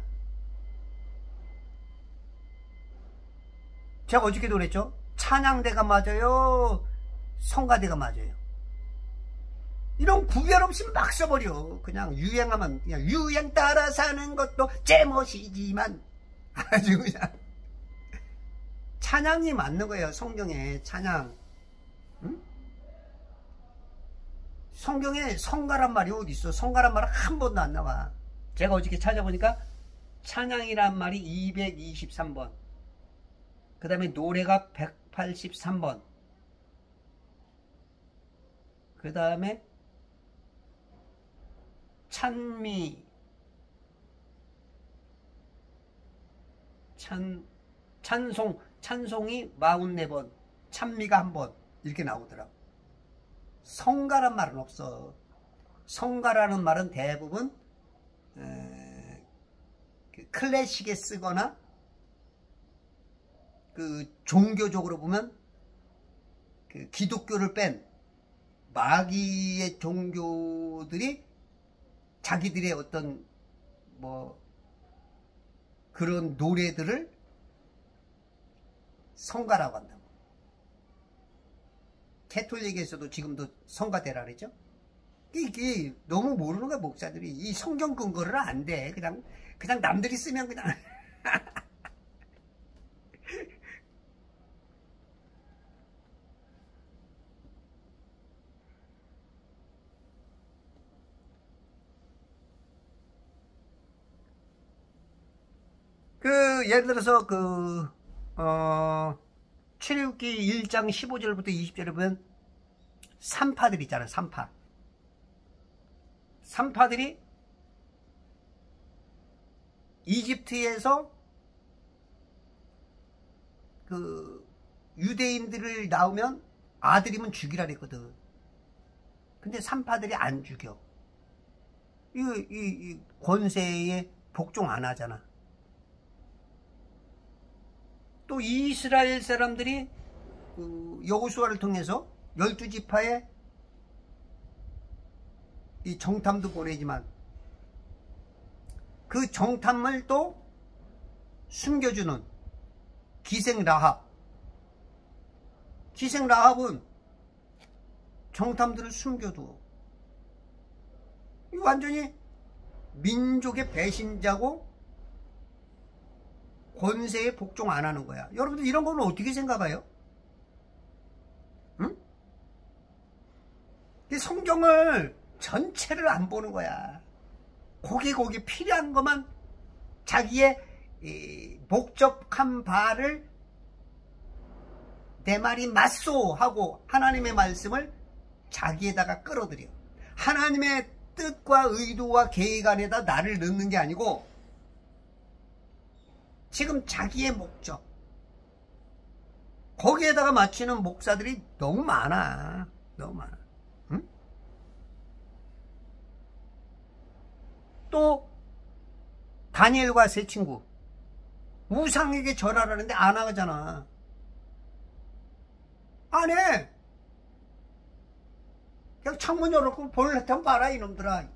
제가 어저께도 그랬죠. 찬양대가 맞아요, 성가대가 맞아요. 이런 구별 없이 막 써버려. 그냥 유행하면 그냥 유행 따라 사는 것도 제멋이지만 아주 그냥 찬양이 맞는 거예요. 성경에 찬양. 응? 성경에 성가란 말이 어디 있어? 성가란 말은 한 번도 안 나와. 제가 어저께 찾아보니까 찬양이란 말이 223번, 그 다음에 노래가 183번, 그 다음에 찬송이 44번, 찬미가 1번 이렇게 나오더라고. 성가란 말은 없어. 성가라는 말은 대부분 클래식에 쓰거나 그 종교적으로 보면 그 기독교를 뺀 마귀의 종교들이 자기들의 어떤 뭐 그런 노래들을 성가라고 한다고. 캐톨릭에서도 지금도 성가대라 그러죠. 이게 너무 모르는 거야. 목사들이 이 성경 근거를 안 돼. 그냥 남들이 쓰면 그냥 그 예를 들어서 출애굽기 1장 15절부터 20절에 보면 산파들 있잖아요. 산파들이 이집트에서 그 유대인들을 낳으면 아들이면 죽이라 그랬거든. 근데 산파들이 안 죽여. 이 권세에 복종 안 하잖아. 또 이스라엘 사람들이 여호수아를 통해서 12지파에 이 정탐도 보내지만 그 정탐을 또 숨겨주는 기생 라합은 정탐들을 숨겨두어. 완전히 민족의 배신자고 권세에 복종 안 하는 거야. 여러분들 이런 거는 어떻게 생각해요? 응? 성경을 전체를 안 보는 거야. 거기 필요한 것만 자기의 목적한 바를 내 말이 맞소 하고 하나님의 말씀을 자기에다가 끌어들여. 하나님의 뜻과 의도와 계획 안에다 나를 넣는 게 아니고 지금 자기의 목적 거기에다가 맞추는 목사들이 너무 많아. 응? 또 다니엘과 세 친구 우상에게 절하라는데 안 하잖아. 안 해. 그냥 창문 열어놓고 볼일 좀 봐라 이놈들아.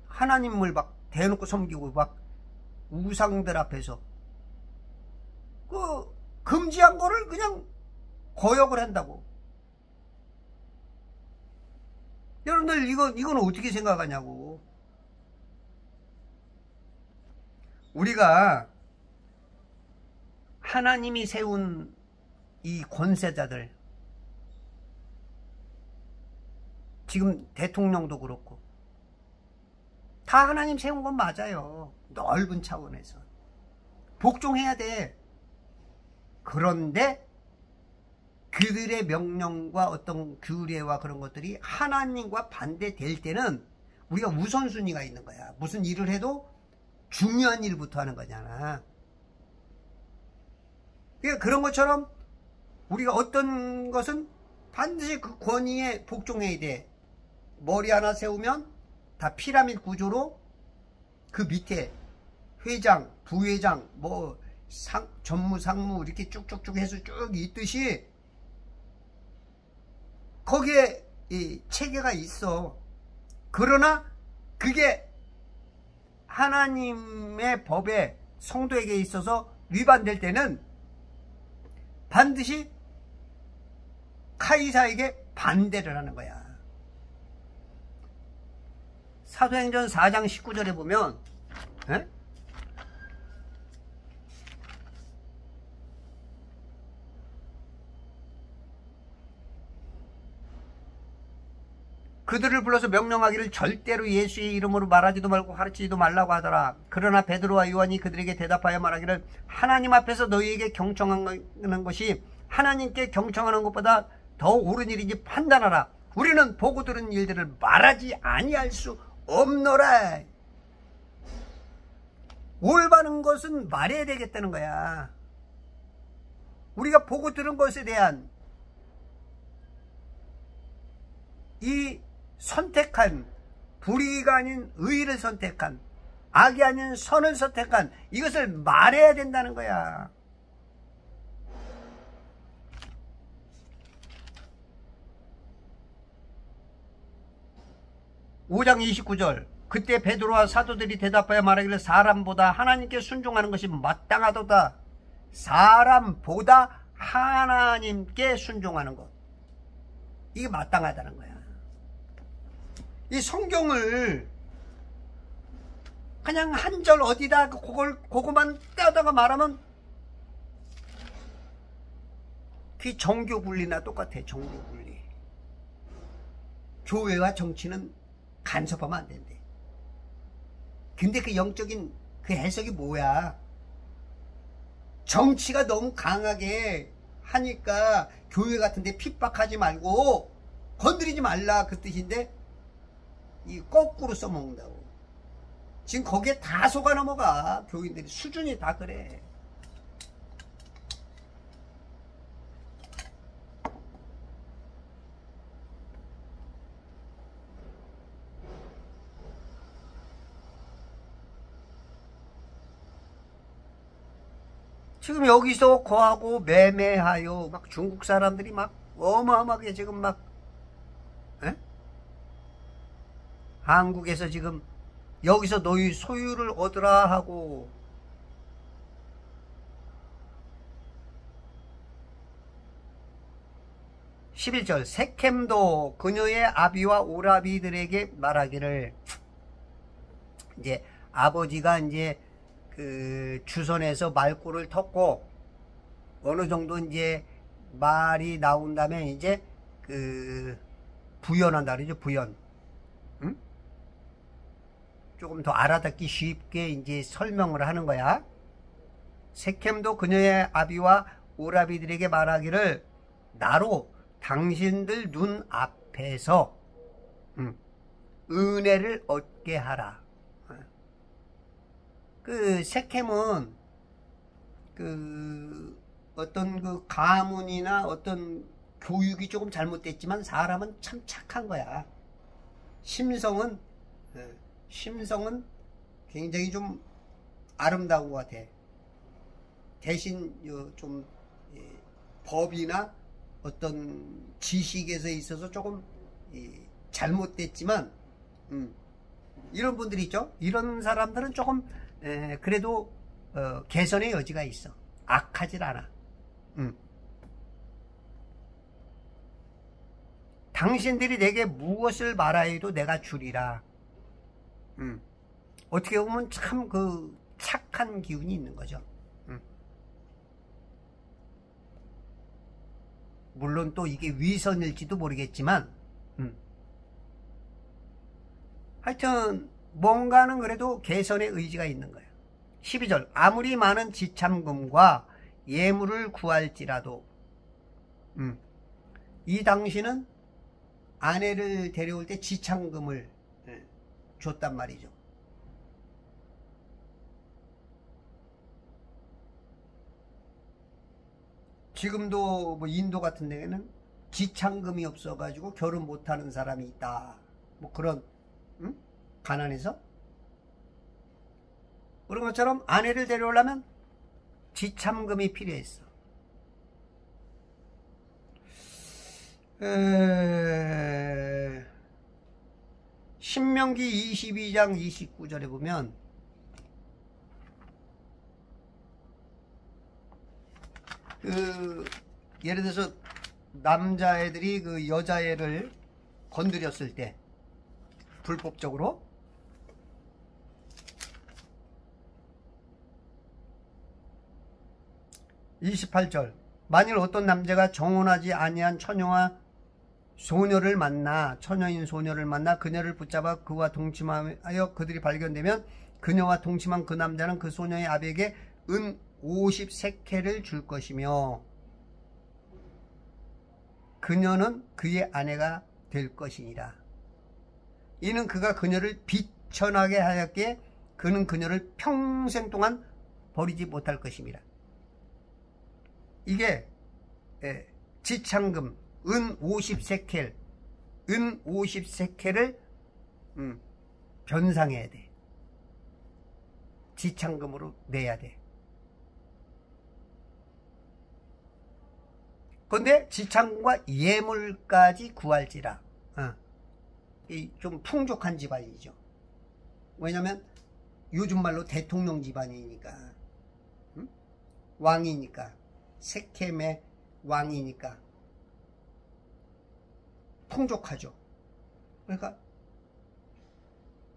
하나님을 막 대놓고 섬기고 막 우상들 앞에서 그 금지한 거를 그냥 거역을 한다고. 여러분들 이건 어떻게 생각하냐고. 우리가 하나님이 세운 이 권세자들, 지금 대통령도 그렇고 다 하나님 세운 건 맞아요. 넓은 차원에서 복종해야 돼. 그런데 그들의 명령과 어떤 규례와 그런 것들이 하나님과 반대될 때는 우리가 우선순위가 있는 거야. 무슨 일을 해도 중요한 일부터 하는 거잖아. 그러니까 그런 것처럼 우리가 어떤 것은 반드시 그 권위에 복종해야 돼. 머리 하나 세우면 다 피라미드 구조로 그 밑에 회장, 부회장, 뭐 전무, 상무 이렇게 쭉쭉쭉 해서 쭉 있듯이 거기에 이 체계가 있어. 그러나 그게 하나님의 법에 성도에게 있어서 위반될 때는 반드시 카이사에게 반대를 하는 거야. 사도행전 4장 19절에 보면 에? 그들을 불러서 명령하기를 절대로 예수의 이름으로 말하지도 말고 가르치지도 말라고 하더라. 그러나 베드로와 요한이 그들에게 대답하여 말하기를 하나님 앞에서 너희에게 경청하는 것이 하나님께 경청하는 것보다 더 옳은 일인지 판단하라. 우리는 보고 들은 일들을 말하지 아니할 수 없노라. 올바른 것은 말해야 되겠다는 거야. 우리가 보고 들은 것에 대한 이 선택한, 불의가 아닌 의를 선택한, 악이 아닌 선을 선택한 이것을 말해야 된다는 거야. (5장 29절) 그때 베드로와 사도들이 대답하여 말하기를 사람보다 하나님께 순종하는 것이 마땅하도다. 사람보다 하나님께 순종하는 것, 이게 마땅하다는 거야. 이 성경을 그냥 한 절 어디다 그거만 떼다가 말하면 그 정교 분리나 똑같아. 정교 분리. 교회와 정치는 간섭하면 안 된대. 근데 그 영적인 그 해석이 뭐야? 정치가 너무 강하게 하니까 교회 같은데 핍박하지 말고 건드리지 말라, 그 뜻인데 이 거꾸로 써먹는다고. 지금 거기에 다 속아 넘어가. 교인들이 수준이 다 그래. 지금 여기서 거하고 매매하여 막 중국 사람들이 막 어마어마하게 지금 막 에? 한국에서 지금 여기서 너희 소유를 얻으라 하고, (11절) 세켐도 그녀의 아비와 오라비들에게 말하기를, 이제 아버지가 이제 그 주선에서 말꼬를 텄고 어느 정도 이제 말이 나온 다음에 이제 그 부연한다 그러죠. 부연. 응? 조금 더 알아듣기 쉽게 이제 설명을 하는 거야. 세켐도 그녀의 아비와 오라비들에게 말하기를 나로 당신들 눈 앞에서 은혜를 얻게 하라. 그 세켐은 그 어떤 그 가문이나 어떤 교육이 조금 잘못됐지만 사람은 참 착한 거야. 심성은 굉장히 좀 아름다운 것 같아. 대신 좀 법이나 어떤 지식에서 있어서 조금 잘못됐지만 이런 분들이 있죠. 이런 사람들은 조금 그래도 개선의 여지가 있어. 악하질 않아. 당신들이 내게 무엇을 말하여도 내가 주리라. 어떻게 보면 참 그 착한 기운이 있는 거죠. 물론 또 이게 위선일지도 모르겠지만 하여튼 뭔가는 그래도 개선의 의지가 있는 거예요. 12절 아무리 많은 지참금과 예물을 구할지라도 이 당시는 아내를 데려올 때 지참금을 줬단 말이죠. 지금도 뭐 인도 같은 데에는 지참금이 없어가지고 결혼 못하는 사람이 있다. 뭐 그런 가난해서 그런 것처럼 아내를 데려오려면 지참금이 필요했어. 신명기 22장 29절에 보면 예를 들어서 남자애들이 그 여자애를 건드렸을 때 불법적으로 28절 만일 어떤 남자가 정혼하지 아니한 처녀와 소녀를 만나 처녀인 소녀를 만나 그녀를 붙잡아 그와 동침하여 그들이 발견되면 그녀와 동침한 그 남자는 그 소녀의 아비에게 은 50세켈을 줄 것이며 그녀는 그의 아내가 될 것이니라. 이는 그가 그녀를 비천하게 하였기에 그는 그녀를 평생 동안 버리지 못할 것입니다. 이게 지창금 은 50세켈 은 50세켈을 변상해야 돼. 지창금으로 내야 돼. 그런데 지창금과 예물까지 구할지라. 좀 풍족한 집안이죠. 왜냐면 요즘 말로 대통령 집안이니까, 왕이니까, 세켐의 왕이니까 풍족하죠. 그러니까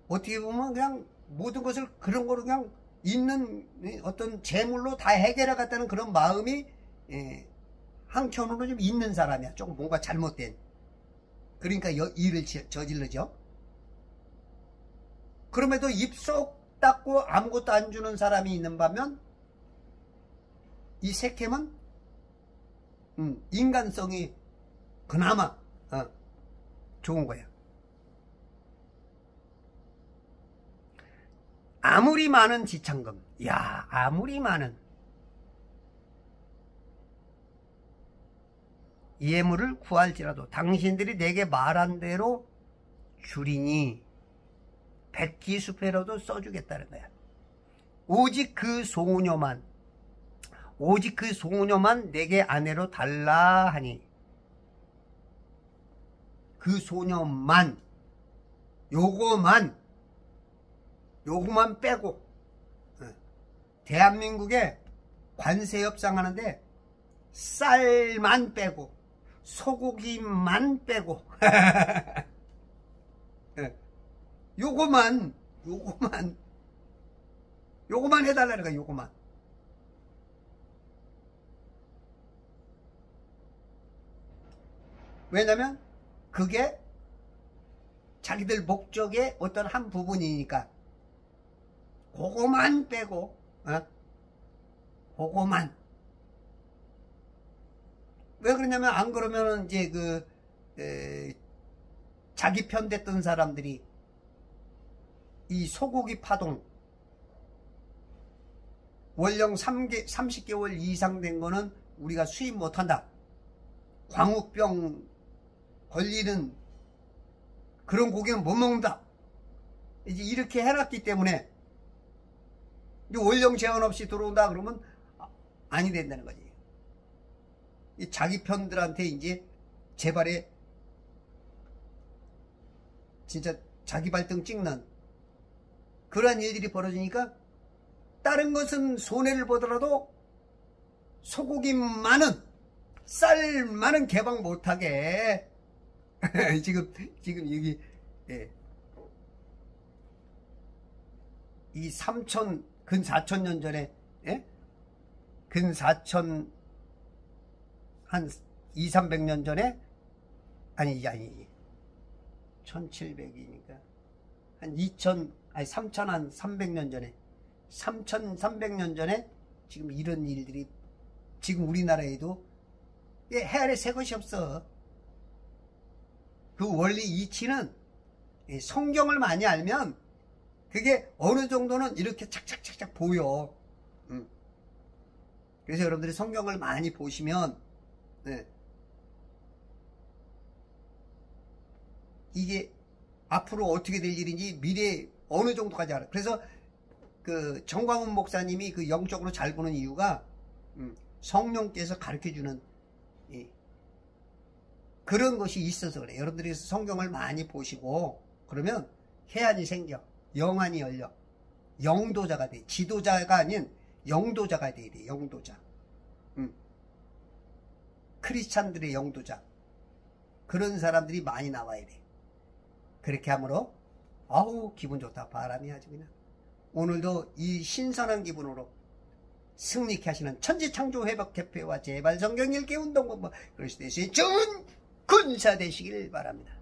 어떻게 보면 그냥 모든 것을 그런 거로 그냥 있는 어떤 재물로 다 해결하겠다는 그런 마음이 한켠으로 좀 있는 사람이야. 조금 뭔가 잘못된. 그러니까 일을 저질르죠. 그럼에도 입속 닫고 아무것도 안 주는 사람이 있는 반면 이 세켐은 인간성이 그나마 좋은 거야. 아무리 많은 지창금, 야, 아무리 많은 예물을 구할지라도 당신들이 내게 말한 대로 주리니 백기수패로도 써주겠다는 거야. 오직 그 소녀만 내게 아내로 달라 하니, 그 소녀만, 요거만 빼고, 대한민국에 관세 협상하는데 쌀만 빼고 소고기만 빼고 요거만 해달라는 거야. 요거만. 왜냐면 그게 자기들 목적의 어떤 한 부분이니까 그거만 빼고, 그거만. 왜 그러냐면 안 그러면은 이제 자기 편 됐던 사람들이 이 소고기 파동 월령 30개월 이상 된 거는 우리가 수입 못한다. 광우병 걸리는 그런 고기는 못 먹는다. 이제 이렇게 해놨기 때문에 월령 제한 없이 들어온다 그러면 아니 된다는 거지. 이 자기 편들한테 이제 제발에 진짜 자기 발등 찍는 그러한 일들이 벌어지니까 다른 것은 손해를 보더라도 소고기만은 쌀만은 개방 못하게 지금 여기 이 근 4,000년 전에 근 4,000 한 200~300년 전에 아니 1700이니까 한 3,300년 전에 3,300년 전에 지금 이런 일들이 지금 우리나라에도 헤아려 새 것이 없어. 그 원리 이치는 성경을 많이 알면 그게 어느 정도는 이렇게 착착착착 보여. 그래서 여러분들이 성경을 많이 보시면 이게 앞으로 어떻게 될 일인지 미래에 어느 정도까지 알아. 그래서 그 정광훈 목사님이 그 영적으로 잘 보는 이유가 성령께서 가르쳐주는 그런 것이 있어서 그래. 여러분들이 성경을 많이 보시고 그러면 해안이 생겨. 영안이 열려. 영도자가 돼. 지도자가 아닌 영도자가 돼야 돼. 영도자. 크리스찬들의 영도자, 그런 사람들이 많이 나와야 돼. 그렇게 함으로 아우 기분 좋다. 바람이 아주 그냥 오늘도 이 신선한 기분으로 승리케 하시는 천지창조회복협회와 제발성경 읽기 운동본부 그리스도의 좋은 군사 되시길 바랍니다.